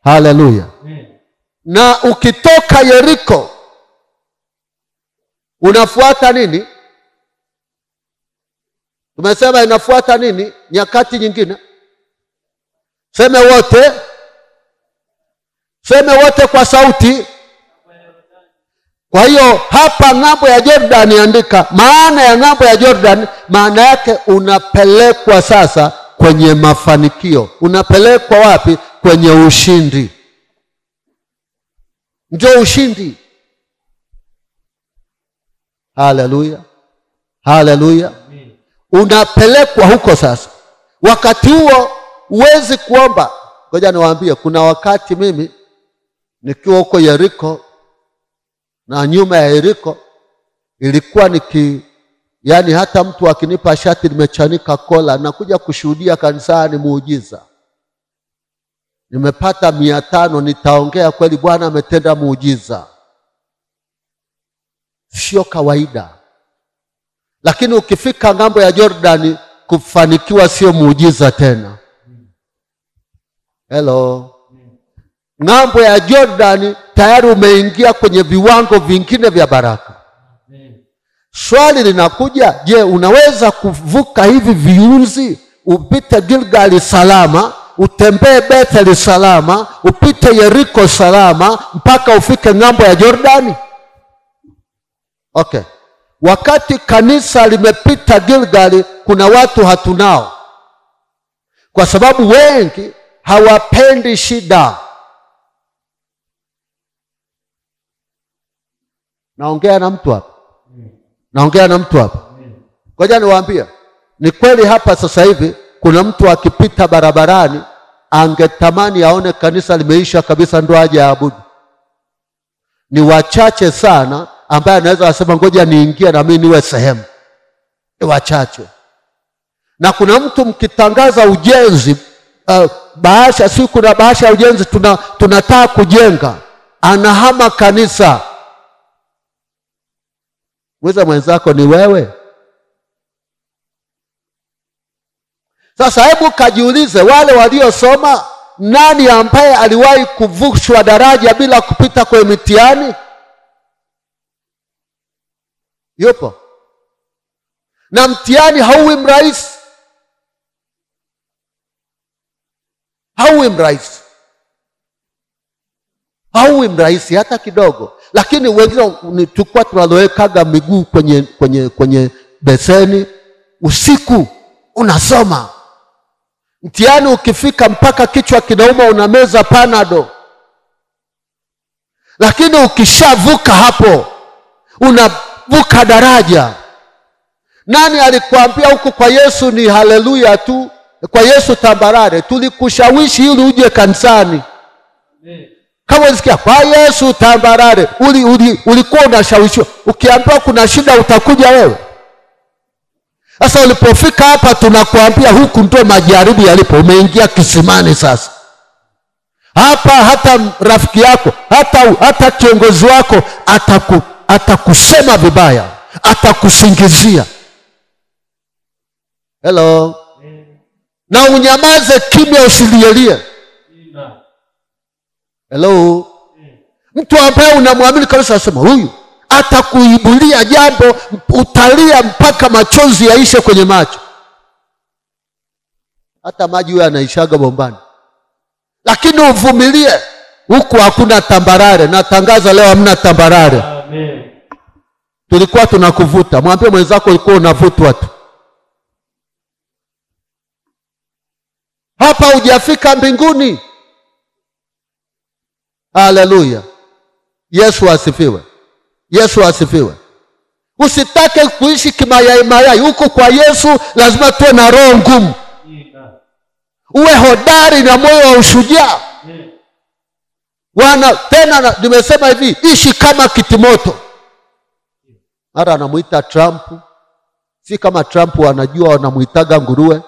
Haleluya. Amen. Na ukitoka Yeriko unafuata nini? Tumesema inafuata nini? Nyakati nyingine. Seme wote. Seme wote kwa sauti. Kwa hiyo hapa ng'ambo ya Jordan, andika maana ya ng'ambo ya Jordan. Maana yake unapelekwa sasa kwenye mafanikio. Unapelekwa wapi? Kwenye ushindi. Ndio ushindi. Haleluya. Haleluya. Unapelekwa huko sasa. Wakati huo huwezi kuomba. Ngoja niwaambie, kuna wakati mimi nikiwa huko Yeriko, na nyuma ya Yeriko ilikuwa yani hata mtu akinipa shati limechanika kola, nakuja kushuhudia kanisani muujiza. nimepata 500, nitaongea kweli Bwana ametenda muujiza. Sio kawaida. Lakini ukifika ngambo ya Jordani, kufanikiwa sio muujiza tena. Hello. Ngambo ya Jordani tayari umeingia kwenye viwango vingine vya baraka. Swali linakuja, je, unaweza kuvuka hivi viunzi, upite Gilgali salama, utembee Bethel salama, upite Yeriko salama, mpaka ufike ngambo ya Jordani? Okay. Wakati kanisa limepita Gilgali, kuna watu hatunao. Kwa sababu wengi hawapendi shida. Naongea na mtu hapa. Ngoja niwaambie, ni kweli hapa sasa hivi kuna mtu akipita barabarani angetamani aone kanisa limeisha kabisa ndo aje aabudu. Ni wachache sana ambaye anaweza kusema ngoja niingie na mimi niwe sehemu. Ni wachache. Na kuna mtu mkitangaza ujenzi, kuna bahasha ya ujenzi tunataka kujenga, anahama kanisa. Mwenzako ni wewe. Sasa hebu kajiulize, wale waliosoma, nani ambaye aliwahi kuvushwa daraja bila kupita kwenye mitihani? Yupo. Na mtihani hauwi mrahisi. Hauwi mrahisi hata kidogo. Lakini wengine tukua tunalowekaga miguu kwenye beseni usiku unasoma. Mtihani ukifika mpaka kichwa kinauma unameza Panado. Lakini ukishavuka hapo, unavuka daraja. Nani alikuambia huku kwa Yesu ni haleluya tu? Kwa Yesu tambarare. Tulikushawishi ili uje kanisani. Kama unasikia kwa Yesu tambarare, ulikuwa unashawishiwa. Ukiambiwa kuna shida utakuja wewe. Sasa ulipofika hapa tunakuambia huku ndio majaribu yalipo. Umeingia kisimani sasa. Hapa hata rafiki yako, hata kiongozi wako atakusema vibaya, atakusingizia. Hello. Na unyamaze kimya, usilielie. Hello. Mtu ambaye unamwamini kabisa asema huyu atakuibulia jambo, utalia mpaka machozi yaishe kwenye macho. Hata maji huyo anaishaga bombani. Lakini uvumilie. Huku hakuna tambarare. Natangaza leo hamna tambarare. Amen. Tulikuwa tunakuvuta. Mwambie mwenzako ulikuwa unavutwa tu. Hapa hujafika mbinguni. Haleluya. Yesu asifiwe. Usitake kuishi kimayai. Huko kwa Yesu lazima tuwe na roho ngumu. Uwe hodari na moyo wa ushujaa. Tena nimesema hivi, ishi kama kitimoto. Mara anamuita Trump. Si kama Trump anajua wanamuitaga nguruwe.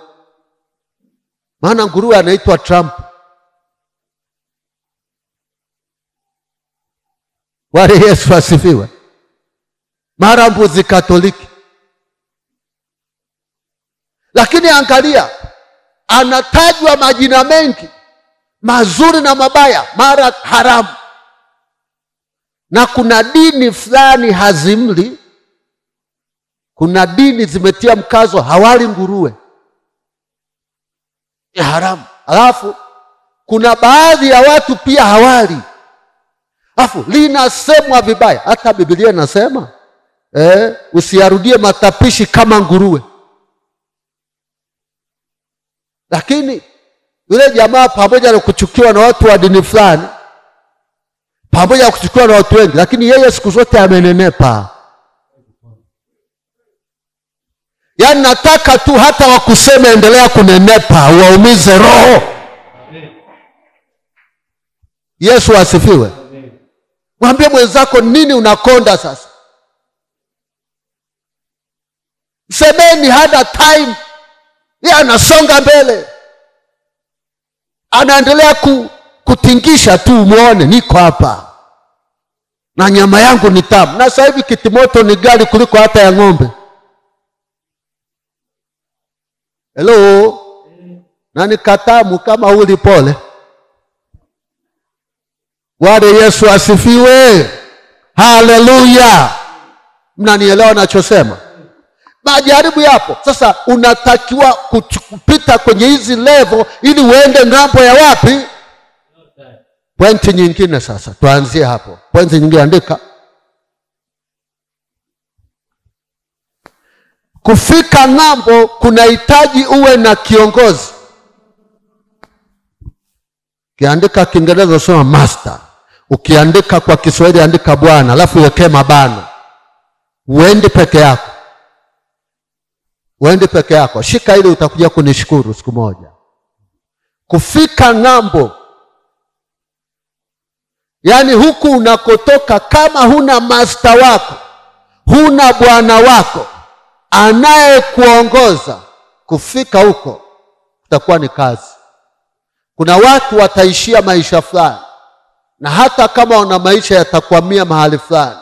Maana nguruwe anaitwa Trump. Wale Yesu asifiwe. Mara mbuzi Katoliki. Lakini angalia, anatajwa majina mengi mazuri na mabaya, mara haramu. Na kuna dini fulani hazimli. Kuna dini zimetia mkazo hawali nguruwe. Ni haramu. Alafu kuna baadhi ya watu pia hawali. Alafu linasemwa vibaya. Hata Biblia inasema usiyarudie matapishi kama nguruwe. Lakini yule jamaa pamoja na kuchukiwa na watu wa dini fulani, pamoja na kuchukiwa na watu wengi, lakini yeye siku zote amenenepa. Yaani nataka tu hata wakuseme endelea kunenepa, waumize roho. Yesu asifiwe. Mwambie mwenzako nini unakonda sasa. Semeni hada time. Yeye anasonga mbele. Anaendelea kutingisha tu muone niko hapa na nyama yangu ni tamu. Na sasa hivi kitimoto ni ghali kuliko hata ya ng'ombe. Hello? Na ni katamu kama uli pole. Bwana Yesu asifiwe. Haleluya. Mnanielewa nachosema? Majaribu yapo. Sasa unatakiwa kupita kwenye hizi level ili uende ngambo ya wapi? Pointi nyingine sasa. Tuanzie hapo. Pointi nyingine andika. Kufika ngambo kunahitaji uwe na kiongozi. Ukiandika Kiingereza sema master. Ukiandika kwa Kiswahili andika bwana, alafu weke mabano. Uende peke yako. Uende peke yako. Shika ile utakuja kunishukuru siku moja. Kufika ngambo. Yaani huku unakotoka kama huna master wako, huna bwana wako anayekuongoza, kufika huko itakuwa ni kazi. Kuna watu wataishia maisha fulani, na hata kama wana maisha yatakwamia mahali fulani.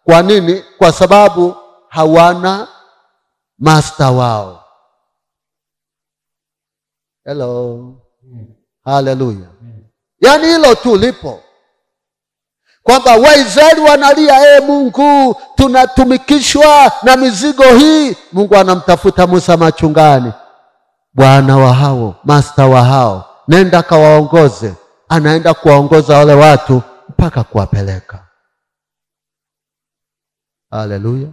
Kwa nini? Kwa sababu hawana master wao. Hello. Hallelujah. Yaani hilo tu lipo. Kwamba Waisraeli wanalia, Mungu tunatumikishwa na mizigo hii. Mungu anamtafuta Musa machungani. Bwana wa hao, master wa hao, nenda kawaongoze. Anaenda kuwaongoza wale watu mpaka kuwapeleka. Haleluya.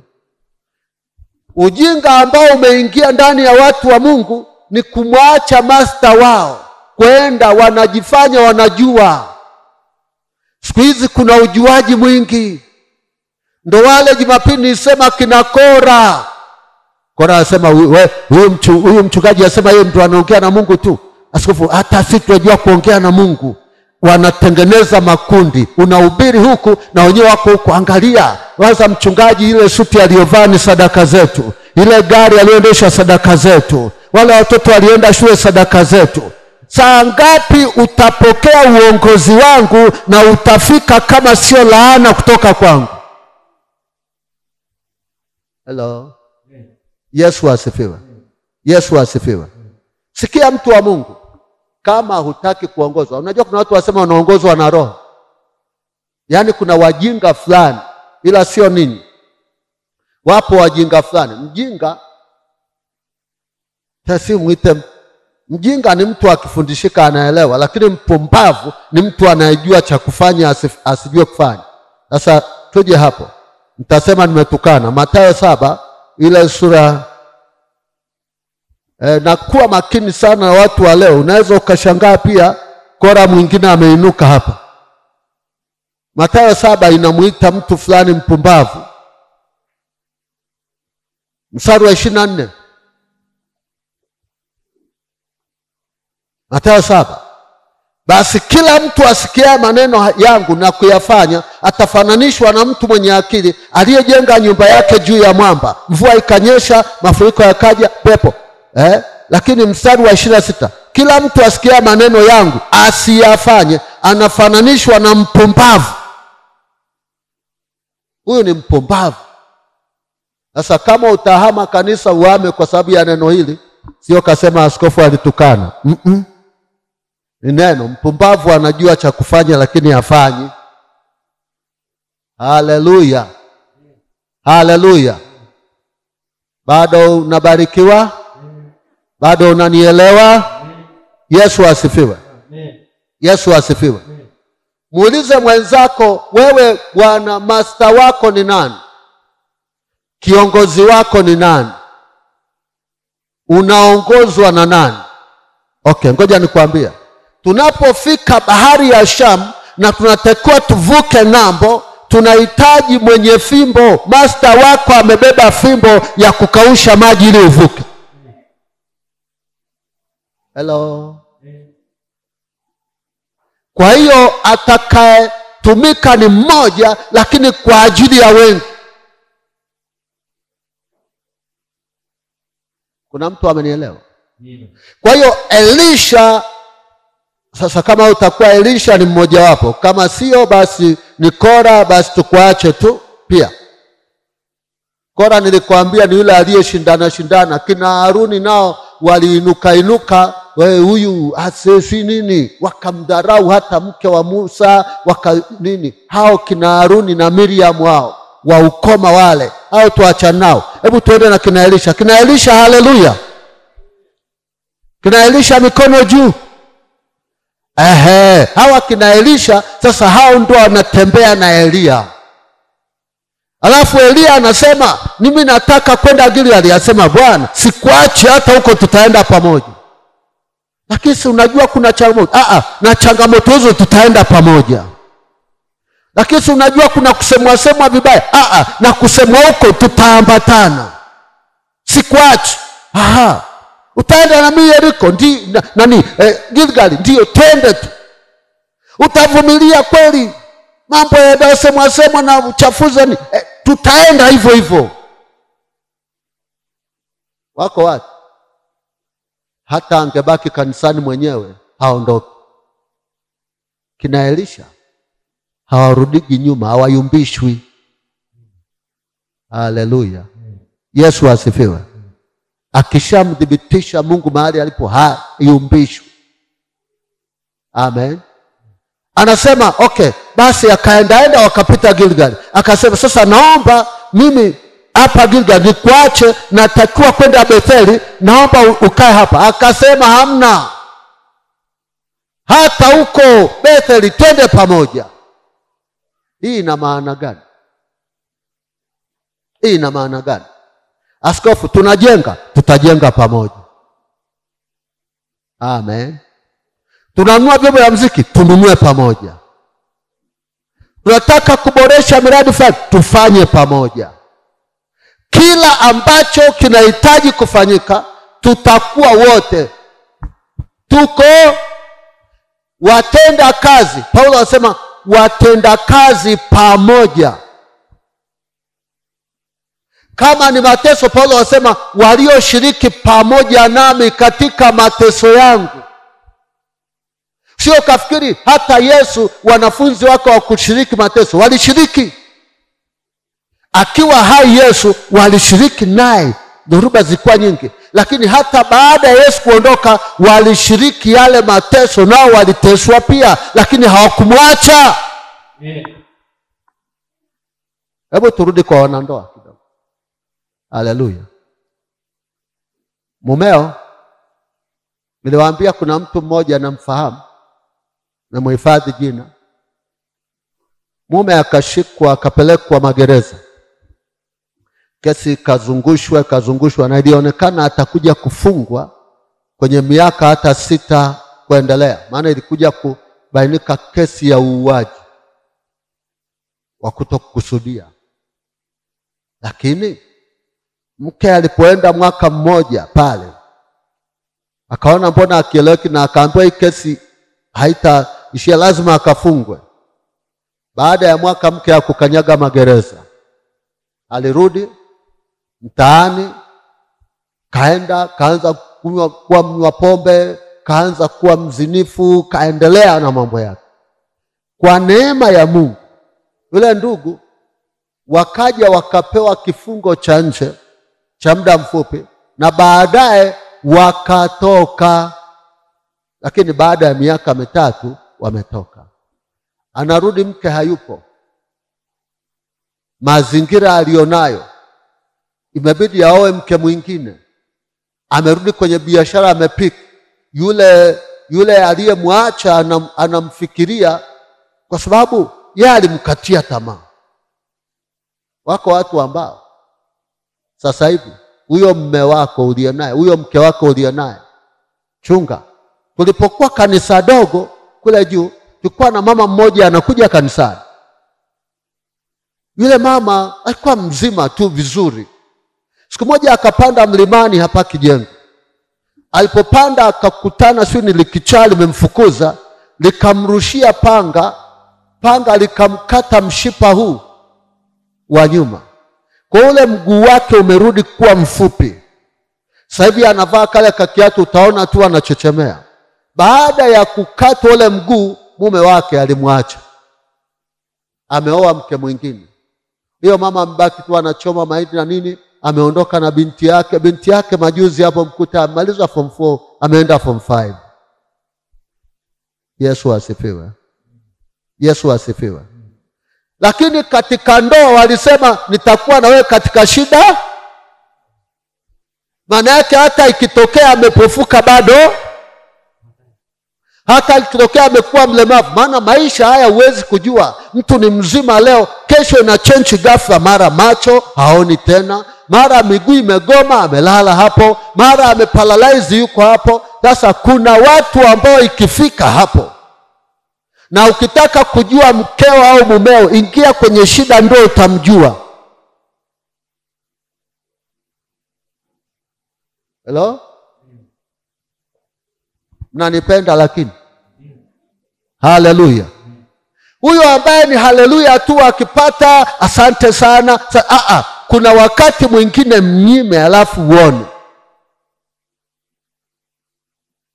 Ujinga ambao umeingia ndani ya watu wa Mungu ni kumwacha master wao kwenda, wanajifanya wanajua. Siku hizi kuna ujuaji mwingi. Ndo wale Jumapili nisema kina Kora. Kora anasema huyu mchungaji anasema yeye mtu anaongea na Mungu tu. Askofu, hata sisi tunajua kuongea na Mungu. Wanatengeneza makundi. Unahubiri huku na wenyewe wako huku. Angalia, waza mchungaji ile suti aliyovaa ni sadaka zetu. Ile gari aliyoendesha sadaka zetu. Wale watoto walienda shule sadaka zetu. Saa ngapi utapokea uongozi wangu na utafika kama sio laana kutoka kwangu? Hello. Yesu asifiwe. Yesu asifiwe. Sikia mtu wa Mungu, kama hutaki kuongozwa. Unajua kuna watu wasema wanaongozwa na roho. Yaani kuna wajinga fulani, ila sio ninyi. Wapo wajinga fulani. Mjinga tasi muite mjinga ni mtu akifundishika anaelewa, lakini mpumbavu ni mtu anayejua cha kufanya asijue kufanya. Sasa tuje hapo. Nitasema nimetukana. Mathayo 7 ile sura na kuwa makini sana na watu wa leo. Unaweza ukashangaa pia Kora mwingine ameinuka hapa. Mathayo 7 inamuita mtu fulani mpumbavu. Mstari wa 24. Mathayo 7. Basi kila mtu asikia maneno yangu na kuyafanya atafananishwa na mtu mwenye akili aliyejenga nyumba yake juu ya mwamba. Mvua ikanyesha, mafuriko yakaja, pepo. Lakini mstari wa 26. Kila mtu asikia maneno yangu asiyafanye anafananishwa na mpumbavu. Huyu ni mpumbavu. Sasa kama utahama kanisa uhame kwa sababu ya neno hili, sio kasema askofu alitukana. Ni neno. Mpumbavu anajua cha kufanya lakini hafanyi. Haleluya. Haleluya. Bado unabarikiwa? Bado unanielewa? Yesu asifiwe. Yesu asifiwe. Muulize mwenzako, wewe bwana master wako ni nani? Kiongozi wako ni nani? Unaongozwa na nani? Okay, ngoja nikwambie. Tunapofika bahari ya Shamu na tunatakiwa tuvuke ng'ambo, tunahitaji mwenye fimbo. Master wako amebeba fimbo ya kukausha maji ili uvuke. Hello. Kwa hiyo atakayetumika ni mmoja, lakini kwa ajili ya wengi. Kuna mtu amenielewa? Kwa hiyo Elisha Sasa kama utakuwa Elisha ni mmoja wapo, kama sio basi ni Kora, basi tukuache tu pia. Kora nilikwambia ni yule aliyeshindana. Kina Haruni nao waliinuka, wewe huyu asesi nini, wakamdharau hata mke wa Musa, nini. Hao kina Haruni na Miriam wao wa ukoma wale, hao tuachane nao. Hebu tuende na kina Elisha. Kina Elisha, haleluya. Kina Elisha mikono juu. Hawa kina Elisha sasa, hao ndio wanatembea na Elia. Alafu Elia anasema mimi nataka kwenda Gilead. Anasema Bwana, sikuachi hata huko, tutaenda pamoja. Lakini si unajua kuna changamoto. Na changamoto hizo tutaenda pamoja. Lakini si unajua kuna kusemwa vibaya. Na kusemwa huko tutaambatana. Sikuachi. Utaenda na mimi Yeriko, Gilgal, ndio twende tu. Utavumilia kweli mambo yanayosemwa na uchafuzi tutaenda hivyo hivyo. Wako watu hata angebaki kanisani mwenyewe haondoki. Kina Elisha hawarudiki nyuma, hawayumbishwi. Haleluya. Yesu asifiwe. Akishamdhibitisha Mungu mahali alipo, hayumbishwi. Amen. Anasema okay, basi akaenda wakapita Gilgal. Akasema sasa naomba mimi hapa Gilgal nikuache, natakiwa kwenda Betheli, naomba ukae hapa. Akasema hamna, hata huko Betheli twende pamoja. Hii ina maana gani? Hii ina maana gani? Askofu, tutajenga pamoja. Amen. Tunanunua vyombo vya muziki, tununue pamoja. Tunataka kuboresha miradi fulani, tufanye pamoja. Kila ambacho kinahitaji kufanyika, tutakuwa wote. Tuko watenda kazi. Paulo anasema watenda kazi pamoja. Kama ni mateso, Paulo anasema walioshiriki pamoja nami katika mateso yangu. Sio kafikiri hata Yesu wanafunzi wake wa kushiriki mateso, walishiriki. Akiwa hai Yesu walishiriki naye, dhoruba zilikuwa nyingi, lakini hata baada ya Yesu kuondoka walishiriki yale mateso, nao waliteswa pia, lakini hawakumwacha. Hebu turudi kwa wanandoa kidogo. Haleluya. Mumeo, niliwaambia kuna mtu mmoja namfahamu, na muhifadhi jina. Mume akashikwa, akapelekwa magereza. Kesi kazungushwa na ilionekana atakuja kufungwa kwenye miaka hata 6 kuendelea. Maana ilikuja kubainika kesi ya uuaji wa kutokusudia. Lakini mke alipoenda mwaka mmoja pale, akaona mbona akieleweki, na akaambiwa hii kesi haitaishia, lazima akafungwe. Baada ya mwaka mke akukanyaga magereza, alirudi mtaani, kaanza kuwa mnywa pombe, kaanza kuwa mzinifu, kaendelea na mambo yake. Kwa neema ya Mungu, yule ndugu wakaja wakapewa kifungo cha nje cha muda mfupi, na baadaye wakatoka. Lakini baada ya miaka 3 wametoka. Anarudi, mke hayupo. Mazingira alionayo imebidi aoe mke mwingine. Amerudi kwenye biashara, amepika. Yule aliyemwacha anamfikiria, kwa sababu yeye alimkatia tamaa. Wako watu ambao sasa hivi huyo mume wako uliye naye, huyo mke wako uliye naye, chunga. Tulipokuwa kanisa dogo kule juu, tulikuwa na mama mmoja anakuja kanisani. Yule mama alikuwa mzima tu vizuri. Siku moja akapanda mlimani hapa Kijengo. Alipopanda akakutana ni likichaa limemfukuza, likamrushia panga likamkata mshipa huu wa nyuma. Kwa ule mguu wake umerudi kuwa mfupi. Sasa hivi anavaa kale kakiatu, utaona tu anachechemea. Baada ya kukata ule mguu, mume wake alimwacha, ameoa mke mwingine. Hiyo mama ambaki tu anachoma mahindi na nini, ameondoka na binti yake. Binti yake majuzi hapo mkuta amaliza form 4, ameenda form 5. Yesu asifiwe. Yesu asifiwe. Lakini katika ndoa walisema nitakuwa na wewe katika shida. Maana yake hata ikitokea amepofuka bado, hata ikitokea amekuwa mlemavu. Maana maisha haya huwezi kujua. Mtu ni mzima leo, kesho ina change ghafla, mara macho haoni tena, mara miguu imegoma amelala hapo, mara ameparalyze yuko hapo. Sasa kuna watu ambao ikifika hapo, na ukitaka kujua mkeo au mumeo, ingia kwenye shida ndio utamjua. Hello? Mnanipenda lakini? Haleluya. Huyo ambaye ni haleluya tu akipata asante sana. Kuna wakati mwingine mnyime alafu uone.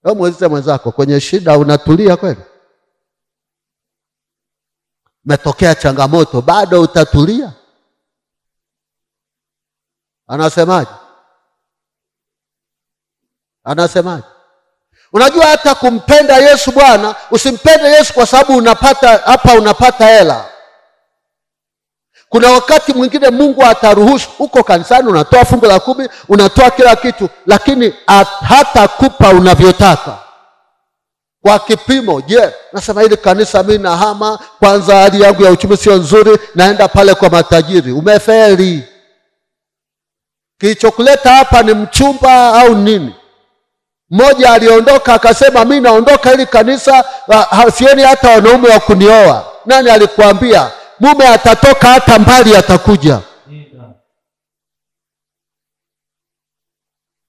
Wewe muulize mwenzako, kwenye shida unatulia kweli? Metokea changamoto, bado utatulia? Anasemaje? Anasemaje? Unajua hata kumpenda Yesu Bwana, usimpende Yesu kwa sababu unapata hela. Kuna wakati mwingine Mungu ataruhusu uko kanisani, unatoa fungu la 10, unatoa kila kitu, lakini hata kupa unavyotaka kwa kipimo. Nasema hili kanisa mimi nahama, kwanza hali yangu ya uchumi sio nzuri, naenda pale kwa matajiri. Umefeli. Kilichokuleta hapa ni mchumba au nini? Mmoja aliondoka akasema mimi naondoka hili kanisa, sioni hata wanaume wa kunioa. Nani alikuambia? Mume atatoka hata mbali atakuja.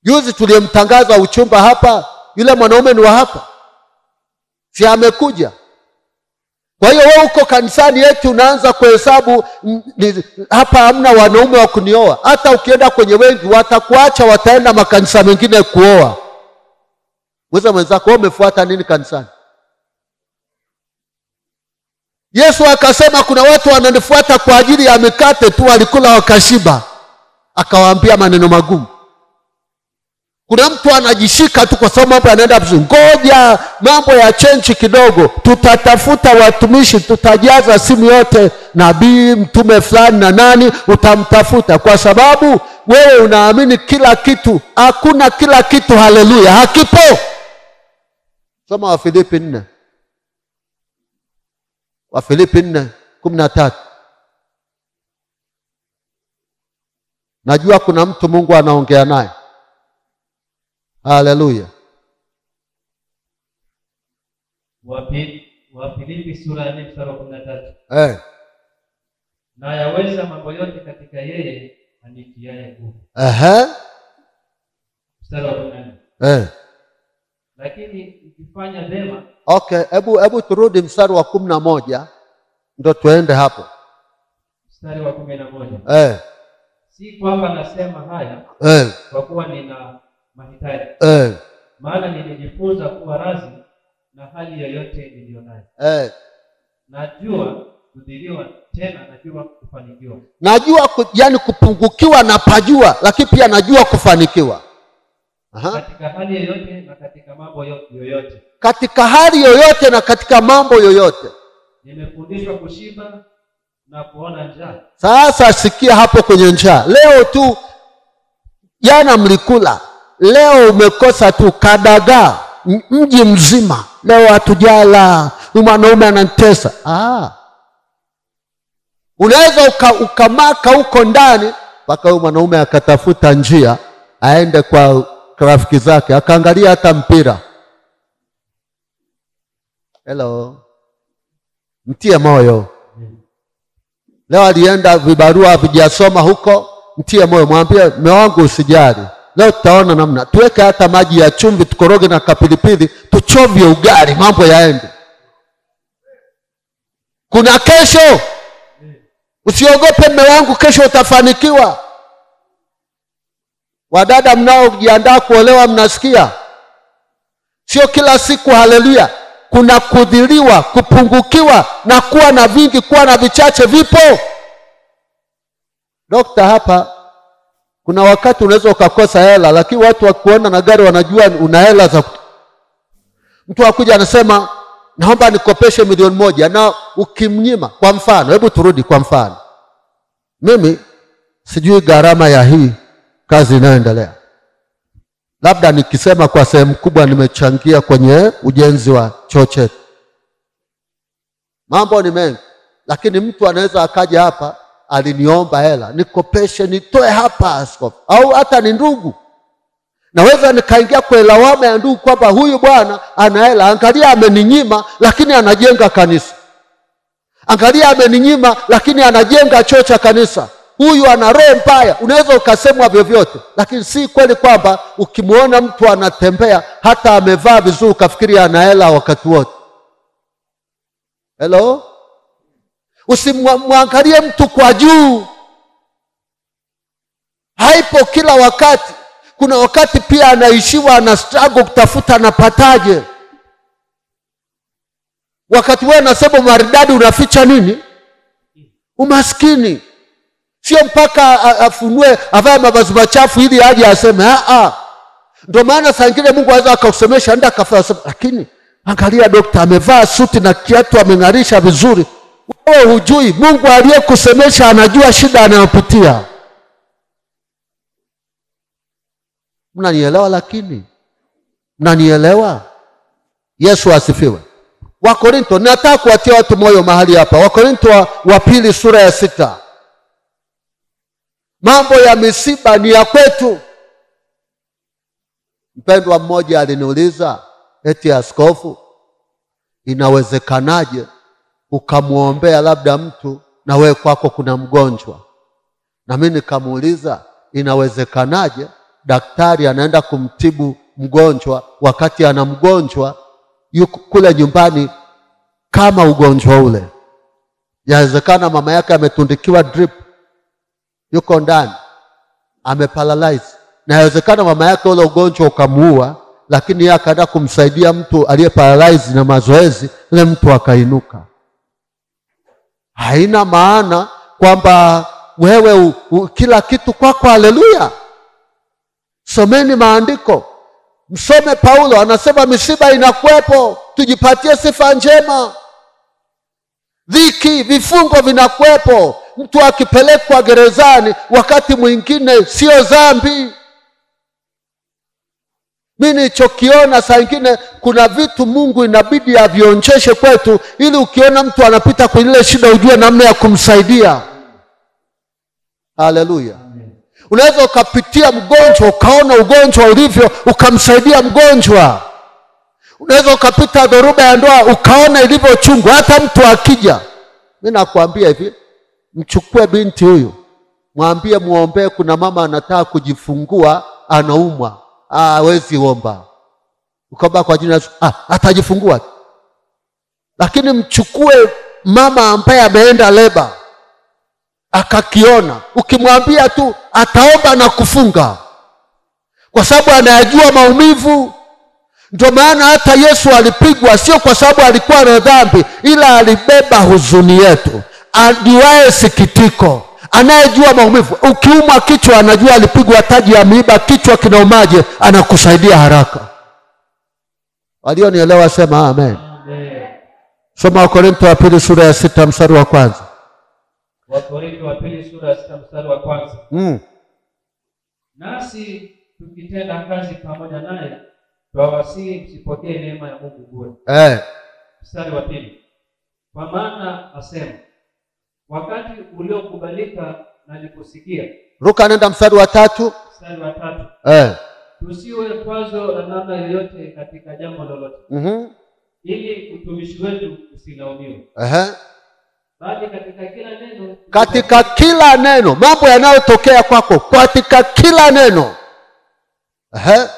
Juzi tuliyemtangaza uchumba hapa, yule mwanaume ni wa hapa, si amekuja? Kwa hiyo wewe uko kanisani eti unaanza kuhesabu hapa hamna wanaume wa kunioa. Hata ukienda kwenye wengi watakuacha, wataenda makanisa mengine kuoa. Mwenzako umefuata nini kanisani? Yesu akasema kuna watu wananifuata kwa ajili ya mikate tu, walikula wakashiba. Akawaambia maneno magumu. Kuna mtu anajishika tu kwa sababu mambo yanaenda vizuri. Ngoja mambo ya change kidogo, tutatafuta watumishi, tutajaza simu yote, nabii, mtume fulani na nani, utamtafuta kwa sababu wewe unaamini kila kitu. Hakuna kila kitu, haleluya, hakipo. Soma Wafilipi 4. Wafilipi 4:13. Najua kuna mtu Mungu anaongea naye. Haleluya. Wafilipi sura ya 4:13. Na yaweza mambo yote katika yeye anitiaye nguvu. Mstari wa 14. Lakini ukifanya vema. Okay, hebu turudi mstari wa 11 ndio tuende hapo. Mstari wa 11. Si kwamba nasema haya kwa kuwa nina mahitaji. Maana nilijifunza kuwa radhi na hali yoyote nilionayo. Najua kudhiliwa, tena najua kufanikiwa. Najua yani kupungukiwa na pajua, lakini pia najua kufanikiwa. Katika hali yoyote na katika mambo yoyote. Katika hali yoyote na katika mambo yoyote. Nimefundishwa kushiba na kuona njaa. Sasa sikia hapo kwenye njaa. Leo tu, jana mlikula, leo umekosa tu kadagaa mji mzima. Leo hatujala, mwanaume anantesa. Unaweza ukamaka huko ndani mpaka huyo mwanaume akatafuta njia aende kwa rafiki zake, akaangalia hata mpira. Hello. Mtie moyo. Leo alienda vibarua vijasoma huko, mtie moyo, mwambie mume wangu usijali. Leo tutaona namna. Tuweke hata maji ya chumvi, tukoroge na kapilipili, tuchovye ugali, mambo yaende. Kuna kesho. Usiogope mume wangu, kesho utafanikiwa. Wadada mnaojiandaa kuolewa mnasikia? Sio kila siku. Haleluya. Kuna kudhiliwa, kupungukiwa na kuwa na vingi, kuwa na vichache vipo. Dokta, hapa kuna wakati unaweza ukakosa hela, lakini watu wakuona na gari wanajua una hela za mtu akuja anasema naomba nikopeshe 1,000,000, na ukimnyima, kwa mfano, hebu turudi kwa mfano, mimi sijui gharama ya hii kazi inayoendelea, labda nikisema kwa sehemu kubwa nimechangia kwenye ujenzi wa choo chetu, mambo ni mengi, lakini mtu anaweza akaja hapa aliniomba hela nikopeshe nitoe hapa askofu, au hata ni ndugu, naweza nikaingia kwa lawama ya ndugu kwamba huyu bwana ana hela, angalia ameninyima lakini anajenga kanisa, angalia ameninyima lakini anajenga choo cha kanisa, huyu ana roho mbaya. Unaweza ukasemwa vyovyote, lakini si kweli kwamba ukimuona mtu anatembea hata amevaa vizuri ukafikiri ana hela wakati wote. Hello? Usimwangalie mtu kwa juu. Haipo kila wakati. Kuna wakati pia anaishiwa, ana struggle kutafuta anapataje. Wakati wewe unasema maridadi unaficha nini? Umaskini. Sio mpaka afunue avae mavazi machafu ili aje aseme Ndio maana saa nyingine Mungu anaweza akakusemesha nenda kafanya, lakini angalia dokta amevaa suti na kiatu ameng'arisha vizuri. Wewe hujui Mungu aliyekusemesha anajua shida anayopitia. Mnanielewa? Lakini mnanielewa? Yesu asifiwe. Wakorintho, nataka kuwatia watu moyo mahali hapa. Wakorintho wa pili sura ya 6. Mambo ya misiba ni ya kwetu. Mpendwa mmoja aliniuliza, eti askofu, inawezekanaje ukamuombea labda mtu na wewe kwako kuna mgonjwa? Na mimi nikamuuliza, inawezekanaje daktari anaenda kumtibu mgonjwa wakati ana mgonjwa yuko kule nyumbani kama ugonjwa ule? Yawezekana mama yake ametundikiwa drip, yuko ndani ameparalyze, na yawezekana mama yake ule ugonjwa ukamuua, lakini yeye akaenda kumsaidia mtu aliyeparalyze na mazoezi, ile mtu akainuka. Haina maana kwamba wewe kila kitu kwako. Haleluya. Someni maandiko. Msome Paulo anasema misiba inakuwepo, tujipatie sifa njema. Dhiki, vifungo vinakuwepo. Mtu akipelekwa gerezani wakati mwingine sio dhambi. Mimi nilichokiona saa nyingine kuna vitu Mungu inabidi avionjeshe kwetu ili ukiona mtu anapita kwa ile shida ujue namna ya kumsaidia. Haleluya. Unaweza ukapitia mgonjwa ukaona ugonjwa ulivyo ukamsaidia mgonjwa. Unaweza ukapita dhoruba ya ndoa ukaona ilivyo chungu. Hata mtu akija, mimi nakwambia hivi, mchukue binti huyu, mwambie muombee, kuna mama anataka kujifungua anaumwa, hawezi omba. Ukaomba kwa jina atajifungua. Lakini mchukue mama ambaye ameenda leba akakiona, ukimwambia tu ataomba na kufunga, kwa sababu anayajua maumivu. Ndio maana hata Yesu alipigwa sio kwa sababu alikuwa na dhambi, ila alibeba huzuni yetu. Ajuaye sikitiko, anayejua maumivu. Ukiumwa kichwa anajua alipigwa taji ya miiba, kichwa kinaumaje, anakusaidia haraka. Walionielewa sema amen. Amen. Soma Wakorintho wa pili sura ya 6 mstari wa 1. Wakorintho wa pili sura ya 6 mstari wa 1. Nasi tukitenda kazi pamoja naye, twawasihi msipokee neema ya Mungu bure. Mstari wa 2. Kwa maana asema, wakati uliokubalika nalikusikia. Ruka nenda mstari wa 3. Mstari wa 3. Tusiwe kwazo la namna yoyote katika jambo lolote. Ili utumishi wetu usilaumiwe. Bali katika kila neno. Katika kila neno, mambo yanayotokea kwako, katika kila neno.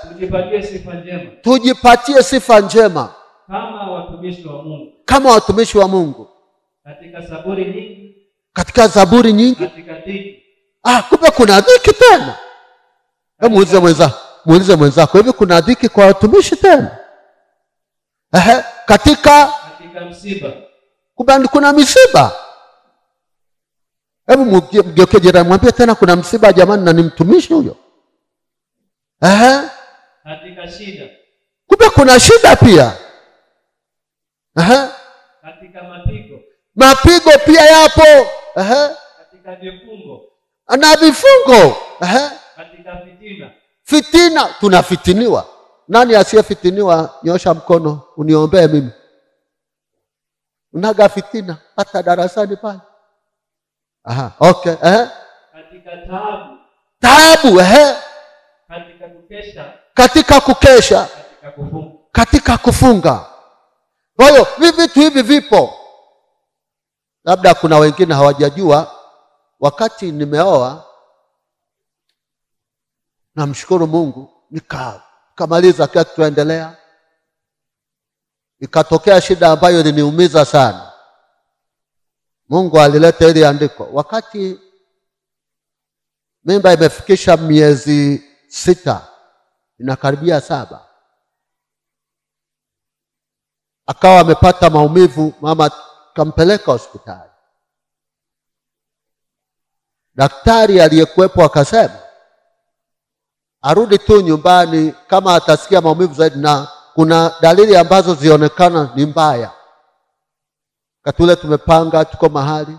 Tujipatie sifa njema. Tujipatie sifa njema. Kama watumishi wa Mungu. Kama watumishi wa Mungu. Katika zaburi nyingi. Katika zaburi nyingi. Katika dhiki. Kumbe kuna dhiki tena. Muulize mwenzako, hivi kuna dhiki kwa watumishi tena? Katika msiba. Kumbe kuna misiba. Hebu mgeuke jirani mwambie tena kuna msiba jamani na ni mtumishi huyo. Katika shida. Kumbe kuna shida pia. Katika mapigo. Mapigo pia yapo. Katika vifungo. Na vifungo. Katika fitina. Fitina, tunafitiniwa. Nani asiyefitiniwa? Nyosha mkono uniombee mimi. Unaga fitina hata darasani pale. Okay. Katika taabu. Taabu, Katika kukesha. Katika kukesha. Katika kufunga. Katika kufunga. Kwa hiyo vitu hivi vipo. Labda kuna wengine hawajajua. Wakati nimeoa, namshukuru Mungu, nikamaliza kile tuendelea. Ikatokea shida ambayo iliniumiza sana. Mungu alileta ile andiko. Wakati mimba imefikisha miezi 6, inakaribia 7. Akawa amepata maumivu, mama kampeleka hospitali. Daktari aliyekuwepo akasema arudi tu nyumbani kama atasikia maumivu zaidi na kuna dalili ambazo zionekana ni mbaya. Katule tumepanga tuko mahali.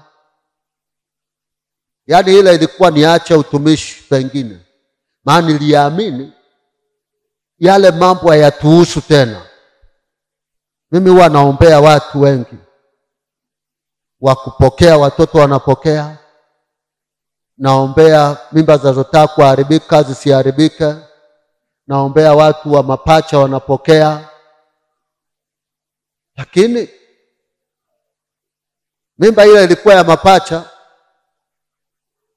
Yaani ile ilikuwa niache utumishi pengine. Maana niliamini yale mambo hayatuhusu tena. Mimi huwa naombea watu wengi. Wakupokea watoto wanapokea. Naombea mimba zinazotaka kuharibika zisiharibike. Naombea watu wa mapacha wanapokea. Lakini mimba ile ilikuwa ya mapacha.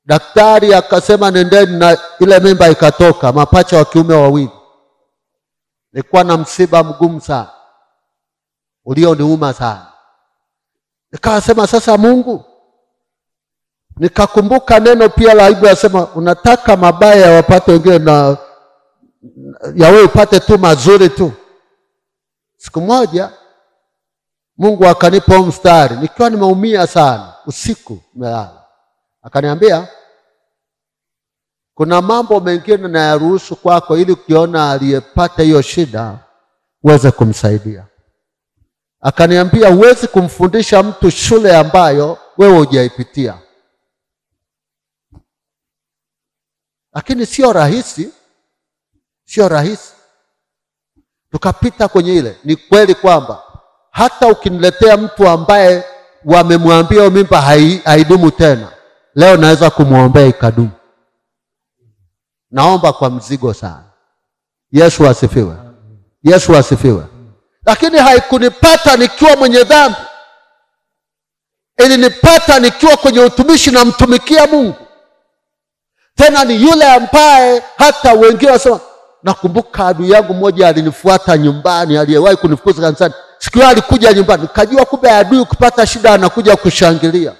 Daktari akasema nendeni, na ile mimba ikatoka, mapacha wa kiume 2. Nilikuwa na msiba mgumu sana, ulioniuma sana. Nikasema sasa Mungu, nikakumbuka neno pia la Biblia yasema unataka mabaya wapate wengine na ya wewe upate tu mazuri tu. Siku moja Mungu akanipa mstari nikiwa nimeumia sana, usiku nimelala. Akaniambia kuna mambo mengine na yaruhusu kwako ili ukiona aliyepata hiyo shida uweze kumsaidia. Akaniambia huwezi kumfundisha mtu shule ambayo wewe hujaipitia. Lakini sio rahisi. Sio rahisi. Tukapita kwenye ile. Ni kweli kwamba hata ukiniletea mtu ambaye wamemwambia mimba haidumu tena, leo naweza kumuombea ikadumu. Naomba kwa mzigo sana. Yesu asifiwe. Yesu asifiwe. Lakini haikunipata nikiwa mwenye dhambi. Ilinipata nikiwa kwenye utumishi na mtumikia Mungu. Tena ni yule ambaye hata wengine wasema, nakumbuka adui yangu mmoja alinifuata nyumbani, aliyewahi kunifukuza kanisani. Siku hiyo alikuja nyumbani, nikajua kumbe adui kupata shida anakuja kushangilia.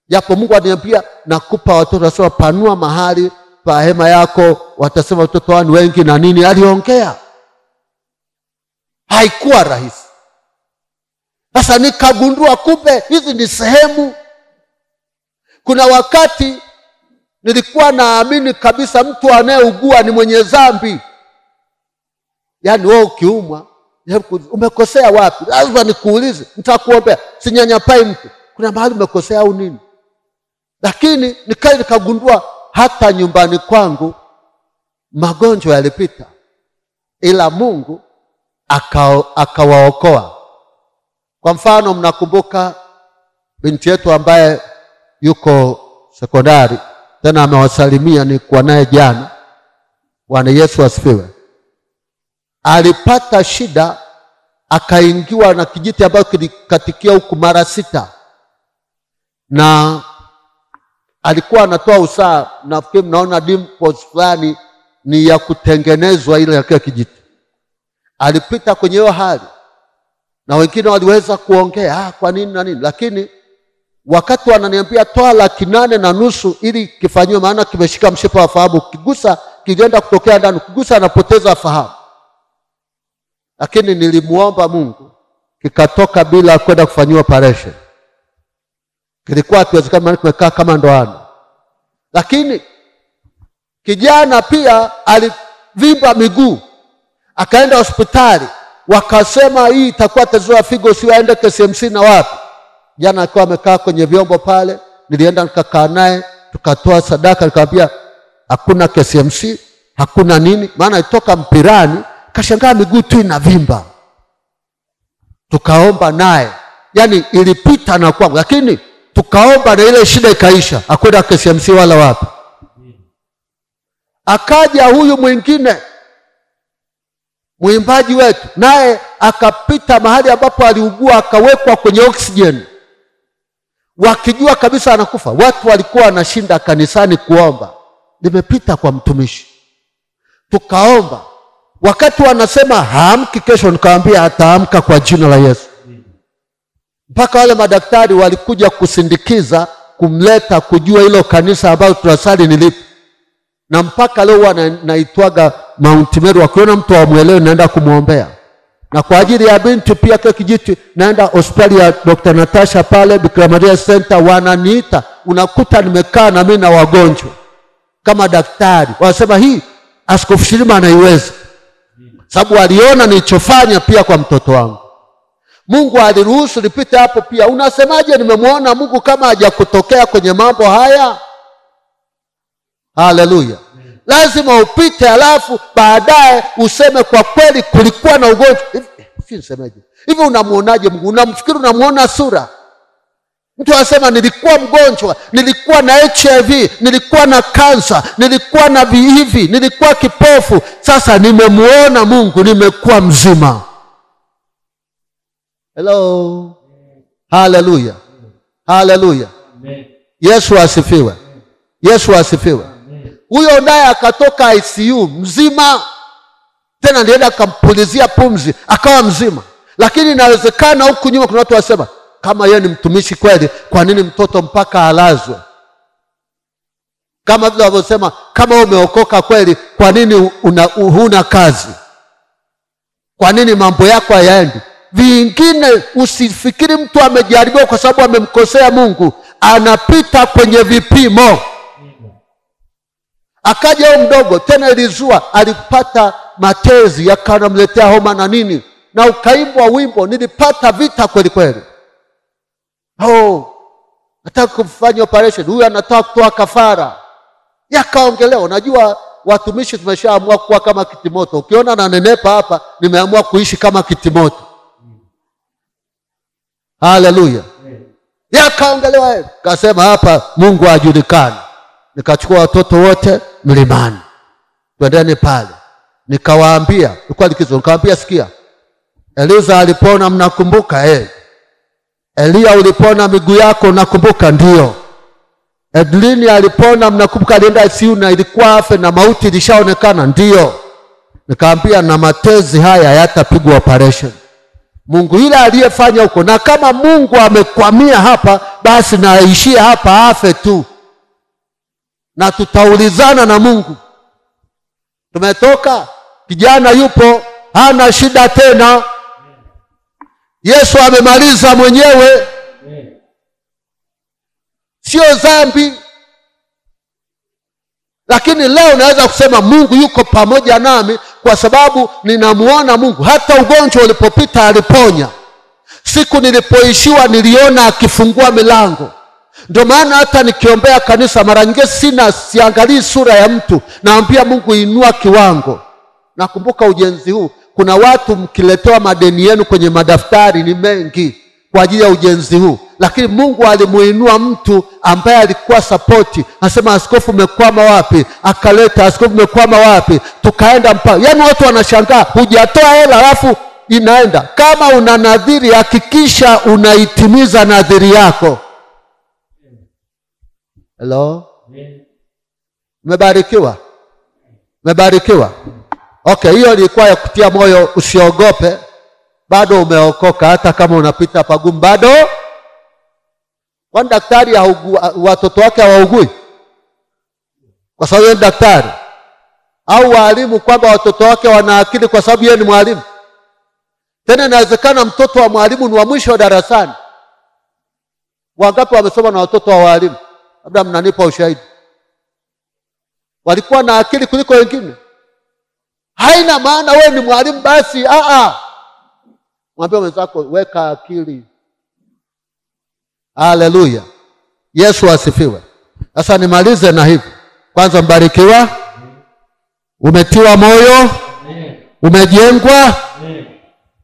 Japo Mungu ananiambia nakupa watoto, asema panua mahali pa hema yako, watasema watoto wani wengi na nini. Aliongea. Haikuwa rahisi. Sasa nikagundua kumbe hizi ni sehemu. Kuna wakati nilikuwa naamini kabisa mtu anayeugua ni mwenye dhambi. Yaani wewe ukiumwa, umekosea wapi? Lazima nikuulize, nitakuombea. Sinyanyapai mtu. Kuna mahali umekosea au nini? Lakini nikagundua hata nyumbani kwangu magonjwa yalipita. Ila Mungu akawaokoa. Kwa mfano mnakumbuka binti yetu ambaye yuko sekondari, tena amewasalimia, ni kwa naye jana. Bwana Yesu asifiwe. Alipata shida, akaingiwa na kijiti ambacho kilikatikia huku mara 6. Na alikuwa anatoa usaha, nafikiri mnaona dimples fulani ni ya kutengenezwa ile ya kile kijiti. Alipita kwenye hiyo hali. Na wengine waliweza kuongea, kwa nini na nini. Lakini wakati wananiambia toa 8,500 ili kifanywe, maana kimeshika mshipa wa fahamu, kigusa kilienda kutokea ndani, kigusa anapoteza fahamu. lakini nilimuomba Mungu, kikatoka bila kwenda kufanyiwa operation. Kilikuwa hakiwezekani, tumekaa kama ndoano. Lakini kijana pia alivimba miguu, akaenda hospitali, wakasema hii itakuwa tatizo la figo, si aende KCMC na wapi. Jana akiwa amekaa kwenye vyombo pale, nilienda nikakaa naye, tukatoa sadaka, nikamwambia hakuna KCMC, hakuna nini, maana itoka mpirani, kashangaa miguu tu inavimba. Tukaomba naye, yani ilipita na kwangu, lakini tukaomba na ile shida ikaisha, hakwenda KCMC wala wapi. Akaja huyu mwingine mwimbaji wetu, naye akapita mahali ambapo aliugua, akawekwa kwenye oxygen, wakijua kabisa anakufa. Watu walikuwa wanashinda kanisani kuomba, nimepita kwa mtumishi, tukaomba. Wakati wanasema haamki kesho, nikamwambia ataamka kwa jina la Yesu. Mpaka wale madaktari walikuja kusindikiza kumleta kujua hilo kanisa ambalo tunasali ni lipi. Na mpaka leo naitwaga Mount Meru, wakiona mtu amuelewe naenda kumuombea. Na kwa ajili ya binti pia kwa kijiti, naenda hospitali ya Dr. Natasha pale Bikira Maria Center, wananiita, unakuta nimekaa na mimi na wagonjwa kama daktari. Wanasema hii Askofu Shirima anaiweza, sababu aliona nilichofanya pia kwa mtoto wangu. Mungu aliruhusu nipite hapo pia. Unasemaje nimemuona Mungu kama hajakutokea kwenye mambo haya? Haleluya. Lazima upite, alafu baadaye useme kwa kweli kulikuwa na ugonjwa. Hivi nisemeje? Hivi unamuonaje Mungu? Unamfikiri unamuona sura? Mtu anasema nilikuwa mgonjwa, nilikuwa na HIV, nilikuwa na kansa, nilikuwa na hivi, nilikuwa kipofu, sasa nimemuona Mungu, nimekuwa mzima. Hello. Haleluya. Haleluya. Yesu asifiwe. Yesu asifiwe. Huyo naye akatoka ICU mzima, tena ndienda akampulizia pumzi akawa mzima. Lakini inawezekana huku nyuma kuna watu wasema, kama yeye ni mtumishi kweli, kwa nini mtoto mpaka alazwe? Kama vile wanavyosema, kama umeokoka kweli, kwa nini huna kazi? Kwa nini mambo yako hayaendi? Vingine usifikiri mtu amejaribiwa kwa sababu amemkosea Mungu, anapita kwenye vipimo. Akaja huyo mdogo tena ilizua, alipata matezi yakanamletea homa na nini, na ukaimbwa wimbo, nilipata vita kweli kweli. Nataka kufanya operation, huyu anataka kutoa kafara. Yakaongelewa. Unajua watumishi tumeshaamua kuwa kama kitimoto. Ukiona na nenepa hapa, nimeamua kuishi kama kitimoto. Haleluya. Yakaongelewa, kasema hapa Mungu hajulikani. Nikachukua watoto wote mlimani, twendeni pale. Nikawaambia, nilikuwa likizo, nikawaambia sikia, Eliza alipona, mnakumbuka? Elia ulipona miguu yako, nakumbuka? Ndio. Edlini alipona, mnakumbuka? Alienda ICU na ilikuwa afe na mauti ilishaonekana? Ndio. Nikaambia na matezi haya yatapigwa operation. Mungu yule aliyefanya huko, na kama Mungu amekwamia hapa, basi naishia hapa afe tu, na tutaulizana na Mungu. Tumetoka, kijana yupo, hana shida tena. Yesu amemaliza mwenyewe. Sio dhambi. Lakini leo naweza kusema Mungu yuko pamoja nami kwa sababu ninamuona Mungu. Hata ugonjwa ulipopita aliponya. Siku nilipoishiwa niliona akifungua milango. Ndio maana hata nikiombea kanisa mara nyingi siangalii sura ya mtu, naambia Mungu inua kiwango. Nakumbuka ujenzi huu, kuna watu mkiletewa madeni yenu kwenye madaftari ni mengi kwa ajili ya ujenzi huu, lakini Mungu alimuinua mtu ambaye alikuwa support. Anasema askofu umekwama wapi? Akaleta askofu umekwama wapi? Tukaenda mpaka. Yaani watu wanashangaa, hujatoa hela alafu inaenda. Kama una nadhiri, hakikisha unaitimiza nadhiri yako. Hello? Umebarikiwa? Umebarikiwa? Okay, hiyo ilikuwa ya kutia moyo. Usiogope, bado umeokoka. Hata kama unapita pagumu bado. Kwani daktari watoto wake hawaugui kwa sababu yeye ni daktari? Au walimu kwamba watoto wake wana akili kwa sababu yeye ni mwalimu? Tena inawezekana mtoto wa mwalimu ni wa mwisho wa darasani. Wangapi wamesoma na watoto wa walimu? Labda mnanipa ushahidi. Walikuwa na akili kuliko wengine. Haina maana wewe ni mwalimu basi. Mwambie mwenzako weka akili. Haleluya. Yesu asifiwe. Sasa nimalize na hivi. Kwanza mbarikiwa. Umetiwa moyo. Umejengwa.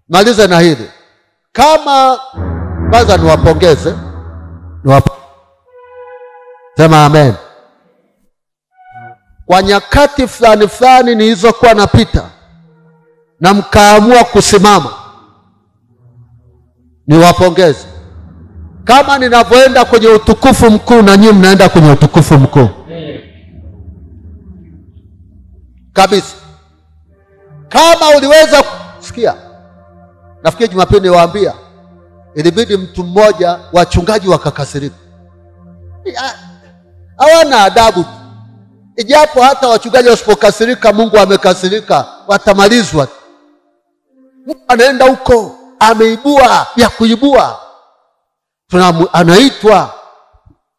Malize na hili. Kama kwanza niwapongeze. Sema amen. Kwa nyakati fulani nilizokuwa napita na mkaamua kusimama, niwapongeze. Kama ninavyoenda kwenye utukufu mkuu na nyinyi mnaenda kwenye utukufu mkuu. Kabisa. Kama uliweza sikia. Nafikiri Jumapili niwaambia ilibidi mtu mmoja wachungaji wakakasirika. Hawana adabu. Ijapo hata wachungaji wasipokasirika Mungu amekasirika, watamalizwa. Mungu anaenda huko, ameibua ya kuibua. Anaitwa.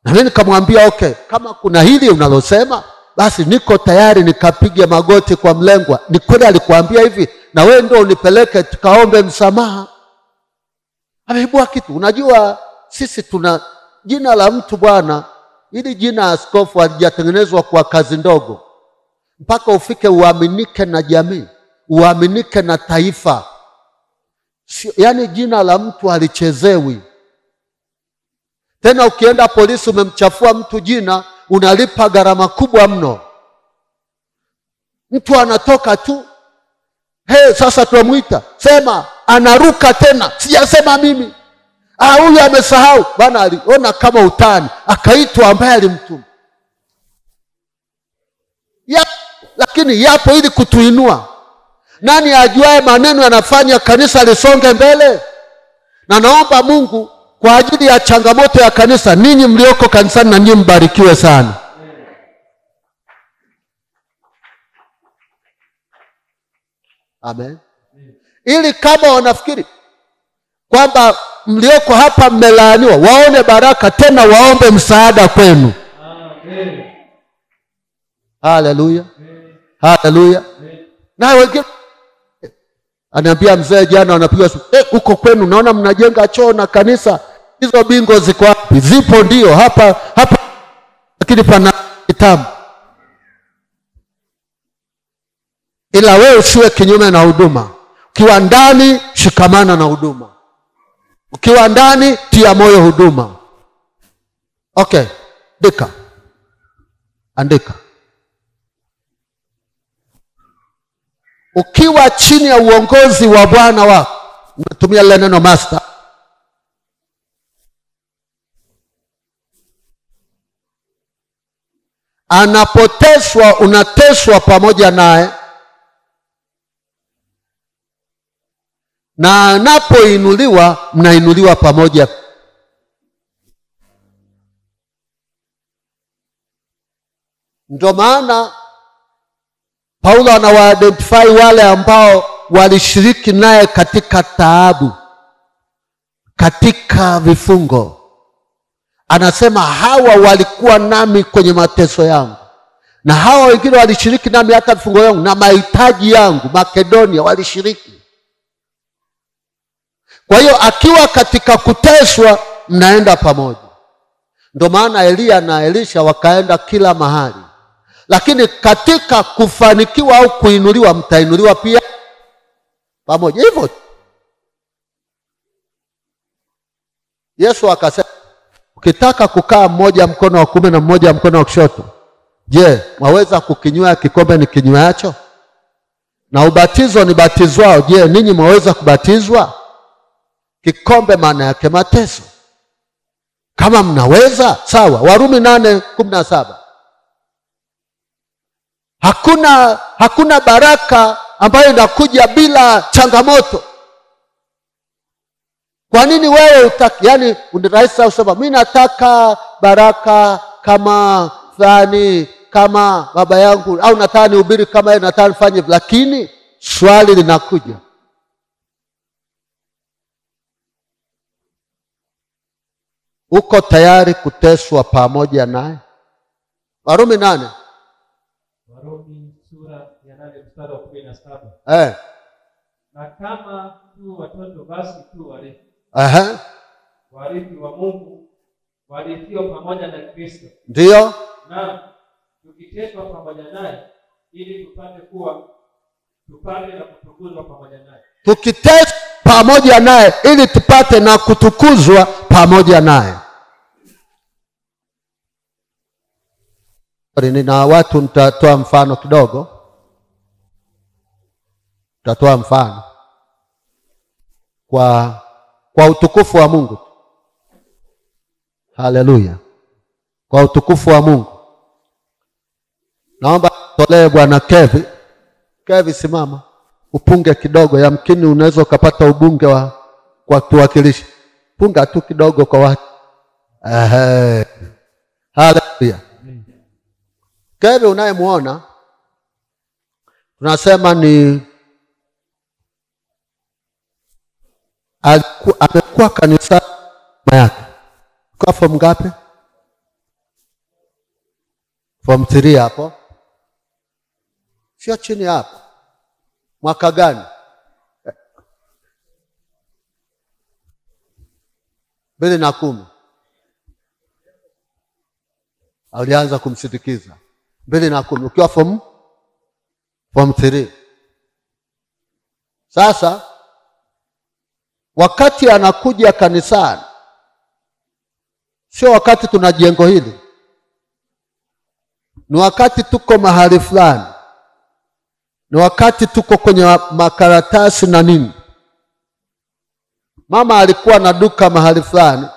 Na mimi nikamwambia okay, kama kuna hili unalosema, basi niko tayari nikapige magoti kwa mlengwa. Ni kweli alikuambia hivi, na wewe ndio unipeleke tukaombe msamaha. Ameibua kitu. Unajua sisi tuna jina la mtu bwana. Hili jina askofu halijatengenezwa kwa kazi ndogo. Mpaka ufike uaminike na jamii, uaminike na taifa. Yaani jina la mtu halichezewi. Tena ukienda polisi umemchafua mtu jina, unalipa gharama kubwa mno. Mtu anatoka tu, sasa tunamuita, sema, anaruka tena, sijasema mimi. Huyu amesahau. Bwana aliona kama utani, akaitwa ambaye alimtuma. Lakini yapo ili kutuinua. Nani ajuaye maneno yanafanya kanisa lisonge mbele? Na naomba Mungu kwa ajili ya changamoto ya kanisa, ninyi mlioko kanisani na ninyi mbarikiwe sana. Amen. Ili kama wanafikiri kwamba mlioko hapa mmelaaniwa, waone baraka tena waombe msaada kwenu. Amen. Haleluya. Haleluya. Na wengine anaambia mzee jana wanapiga huko kwenu naona mnajenga choo na kanisa. Hizo bingo ziko wapi? Zipo ndio hapa lakini pana kitabu. Ila wewe usiwe kinyume na huduma. Ukiwa ndani shikamana na huduma. Ukiwa ndani tia moyo huduma. Okay, andika. Ukiwa chini ya uongozi wa Bwana wako, unatumia ile neno master. Anapoteswa unateswa pamoja naye. Na anapoinuliwa mnainuliwa pamoja. Ndio maana Paulo anawa-identify wale ambao walishiriki naye katika taabu, katika vifungo. Anasema hawa walikuwa nami kwenye mateso yangu. Na hawa wengine walishiriki nami hata vifungo yangu na mahitaji yangu. Makedonia walishiriki. Kwa hiyo akiwa katika kuteswa mnaenda pamoja. Ndio maana Elia na Elisha wakaenda kila mahali. Lakini katika kufanikiwa au kuinuliwa mtainuliwa pia pamoja. Hivyo Yesu akasema ukitaka kukaa mmoja mkono wa kuume na mmoja mkono wa kushoto, je, waweza kukinywea kikombe ni kinywacho? Na ubatizo ni batizwao, je, ninyi mwaweza kubatizwa? Kikombe maana yake mateso. Kama mnaweza, sawa. Warumi 8:17. Hakuna baraka ambayo inakuja bila changamoto. Kwa nini wewe utaki? Yaani unirahisi usema mimi nataka baraka kama fulani, kama baba yangu, au nataka nihubiri kama yeye, nataka nifanye. Lakini swali linakuja, uko tayari kuteswa pamoja naye? Warumi 8. Warumi sura ya 8 mstari wa 17. Na kama tu watoto basi tu warithi. Warithi wa Mungu, warithiwa pamoja na Kristo. Ndio. Na tukiteswa pamoja naye ili tupate na kutukuzwa pamoja naye. Tukiteswa pamoja naye ili tupate na kutukuzwa pamoja naye. Nina watu nitatoa mfano kidogo. Nitatoa mfano kwa utukufu wa Mungu. Haleluya. Kwa utukufu wa Mungu. Naomba tolee Bwana Kevi. Kevi, simama. Upunge kidogo, yamkini unaweza ukapata ubunge kwa kuwakilisha. Punga tu kidogo kwa watu. Haleluya. Kevi unayemuona tunasema ni amekuwa kanisa yake. Kwa form ngapi? Form 3 hapo. Sio chini hapo. Mwaka gani? 2010. Alianza kumsindikiza 2010 ukiwa form 3. Sasa wakati anakuja kanisani, sio wakati tuna jengo hili, ni wakati tuko mahali fulani, ni wakati tuko kwenye makaratasi na nini. Mama alikuwa na duka mahali fulani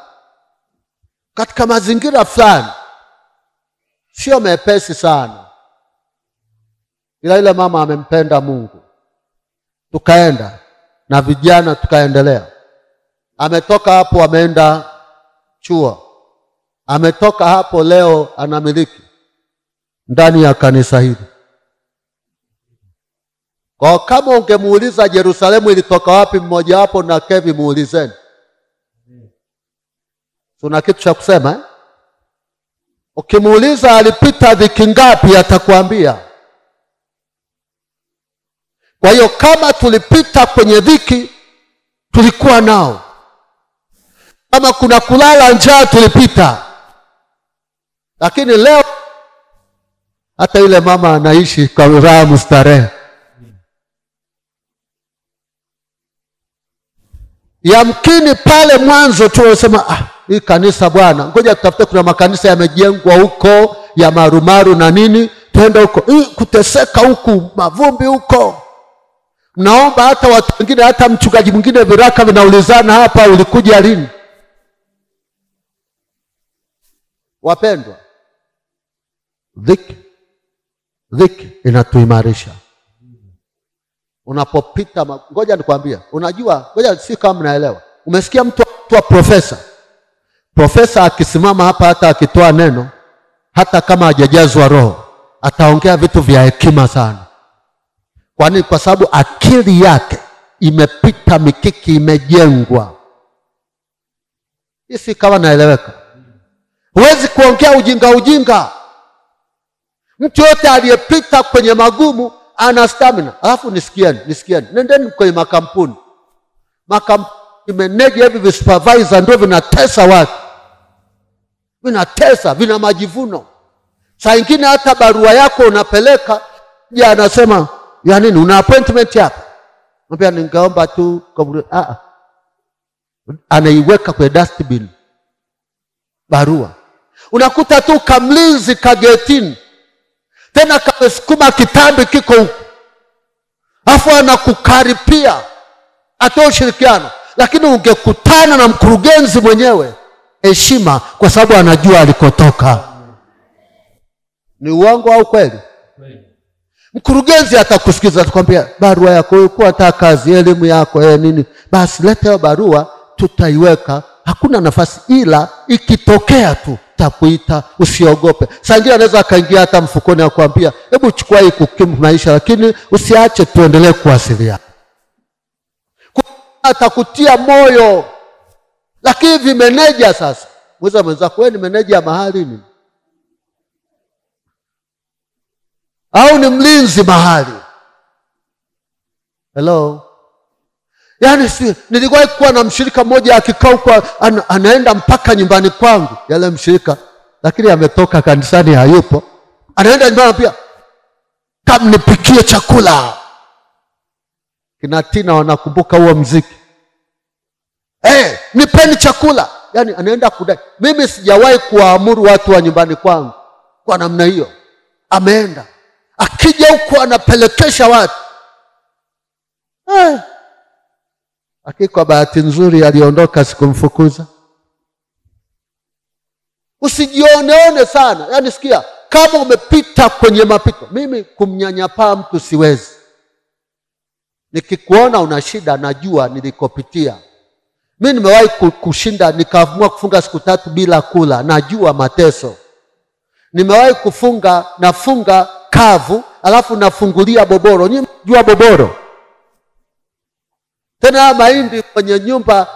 katika mazingira fulani, sio mepesi sana, ila ile mama amempenda Mungu. Tukaenda na vijana tukaendelea. Ametoka hapo ameenda chuo. Ametoka hapo leo anamiliki ndani ya kanisa hili. Kwa kama ungemuuliza Yerusalemu ilitoka wapi mmoja wapo na Kevi, muulizeni. Tuna kitu cha kusema Ukimuuliza alipita dhiki ngapi atakwambia. Kwa hiyo kama tulipita kwenye dhiki, tulikuwa nao. Kama kuna kulala njaa, tulipita. Lakini leo hata yule mama anaishi kwa raha mustarehe. Yamkini pale mwanzo tu unasema hii kanisa bwana, ngoja tutafute, kuna makanisa yamejengwa huko ya marumaru na nini, twende huko. Kuteseka huku, mavumbi huko. Mnaomba hata watu wengine, hata mchungaji mwingine viraka vinaulizana hapa, ulikuja lini? Wapendwa, dhiki inatuimarisha. Unapopita ngoja nikwambia, unajua, ngoja si kama mnaelewa. Umesikia mtu wa profesa akisimama hapa, hata akitoa neno, hata kama hajajazwa roho, ataongea vitu vya hekima sana. Kwa nini? Kwa sababu akili yake imepita mikiki, imejengwa. Hisi kama naeleweka. Huwezi kuongea ujinga. Mtu yote aliyepita kwenye magumu ana stamina. Alafu nisikieni. Nendeni kwenye makampuni. Imeneje hivi visupervisor ndio vinatesa watu. Vinatesa, vina majivuno. Saa nyingine hata barua yako unapeleka, ya anasema, ya nini, una appointment hapa? Mwambia ningeomba tu anaiweka kwenye dustbin barua. Unakuta tu kamlinzi kagetini, tena kamesukuma kitambi kiko huko, afu anakukaripia atoe ushirikiano. Lakini ungekutana na mkurugenzi mwenyewe, heshima, kwa sababu anajua alikotoka. Ni uongo au kweli? Mkurugenzi atakusikiza, atakwambia barua yako ilikuwa hata kazi, elimu yako nini, basi leta hiyo barua, tutaiweka, hakuna nafasi, ila ikitokea tu takuita, usiogope. Saa ingine anaweza akaingia hata mfukoni akwambia, hebu chukua hii kukimu maisha, lakini usiache tuendelee kuwasiliana. Atakutia moyo. Lakini vimeneja sasa, Muulize mwenzako, wewe ni meneja mahali ni? Au ni mlinzi mahali? Hello? Yaani nilikuwa kuwa na mshirika mmoja akikaa huko anaenda mpaka nyumbani kwangu, yale mshirika, lakini ametoka kanisani hayupo. Anaenda nyumbani pia, kama nipikie chakula. Kina Tina wanakumbuka huo muziki. Nipeni chakula. Yaani anaenda kudai. Mimi sijawahi kuwaamuru watu wa nyumbani kwangu kwa namna hiyo. Ameenda. Akija huko anapelekesha watu. Kwa bahati nzuri aliondoka, sikumfukuza. Usijioneone sana. Yaani sikia, kama umepita kwenye mapito, mimi kumnyanyapaa mtu siwezi. Nikikuona una shida najua nilikopitia. Mimi nimewahi kushinda nikaamua kufunga siku 3 bila kula, najua mateso. Nimewahi nafunga kavu, alafu nafungulia boboro. Nyinyi mjua boboro? Tena mahindi kwenye nyumba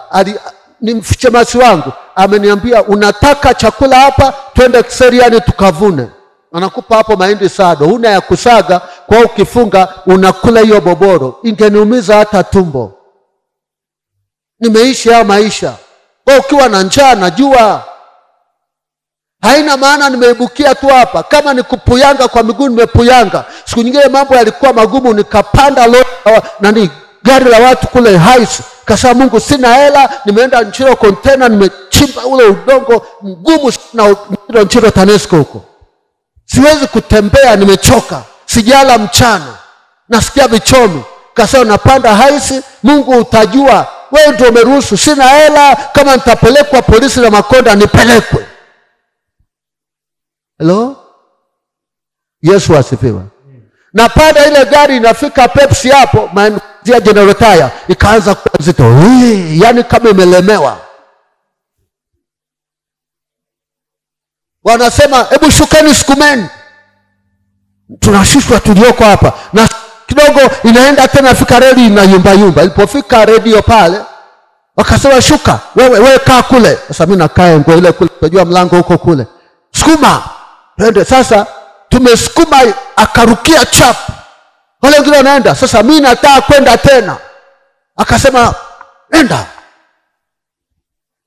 ni mfichemasi wangu ameniambia, unataka chakula hapa, twende Kiseriani tukavune. Anakupa hapo mahindi sado, huna ya kusaga, kwa ukifunga unakula hiyo boboro. Ingeniumiza hata tumbo. Nimeishi haya maisha. Kwa ukiwa na njaa najua. Haina maana nimeibukia tu hapa. Kama ni kupuyanga kwa miguu nimepuyanga. Siku nyingine mambo yalikuwa magumu, nikapanda gari la watu kule Hais. Kasema Mungu, sina hela, nimeenda Nchiro container, nimechimba ule udongo mgumu na Nchiro TANESCO huko. Siwezi kutembea, nimechoka. Sijala mchana. Nasikia vichomi. Kasema napanda Hais, Mungu utajua. Wewe ndio umeruhusu, sina hela, kama nitapelekwa polisi na Makonda nipelekwe. Hello? Yesu asifiwe. Na panda ile gari inafika Pepsi hapo, maanzia generator ikaanza kuwa nzito. Yaani kama imelemewa. Wanasema, hebu shukeni sukumeni. Tunashushwa tulioko hapa. Na kidogo inaenda tena fika redi na yumba. Ilipofika redio pale, wakasema shuka, wewe kaa kule. Sasa mimi nakaa ngo ile kule, unajua mlango huko kule. Sukuma. Twende sasa, tumesukuma akarukia chap. Wale wengine wanaenda. Sasa mimi nataka kwenda tena. Akasema, "Nenda."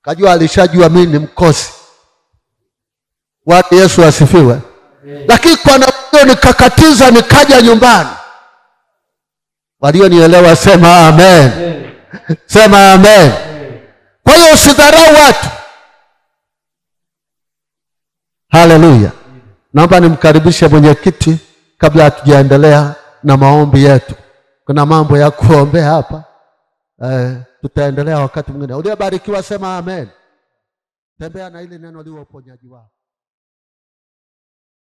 Kajua alishajua mimi ni mkosi. Watu Yesu asifiwe. Lakini kwa ndio nikakatiza nikaja nyumbani. Walionielewa sema amen. Sema amen. Kwa hiyo usidharau watu. Haleluya. Naomba nimkaribishe mwenyekiti kabla hatujaendelea na maombi yetu. Kuna mambo ya kuombea hapa. Tutaendelea wakati mwingine. Uliyebarikiwa sema amen. Tembea na ile neno liwe uponyaji wako.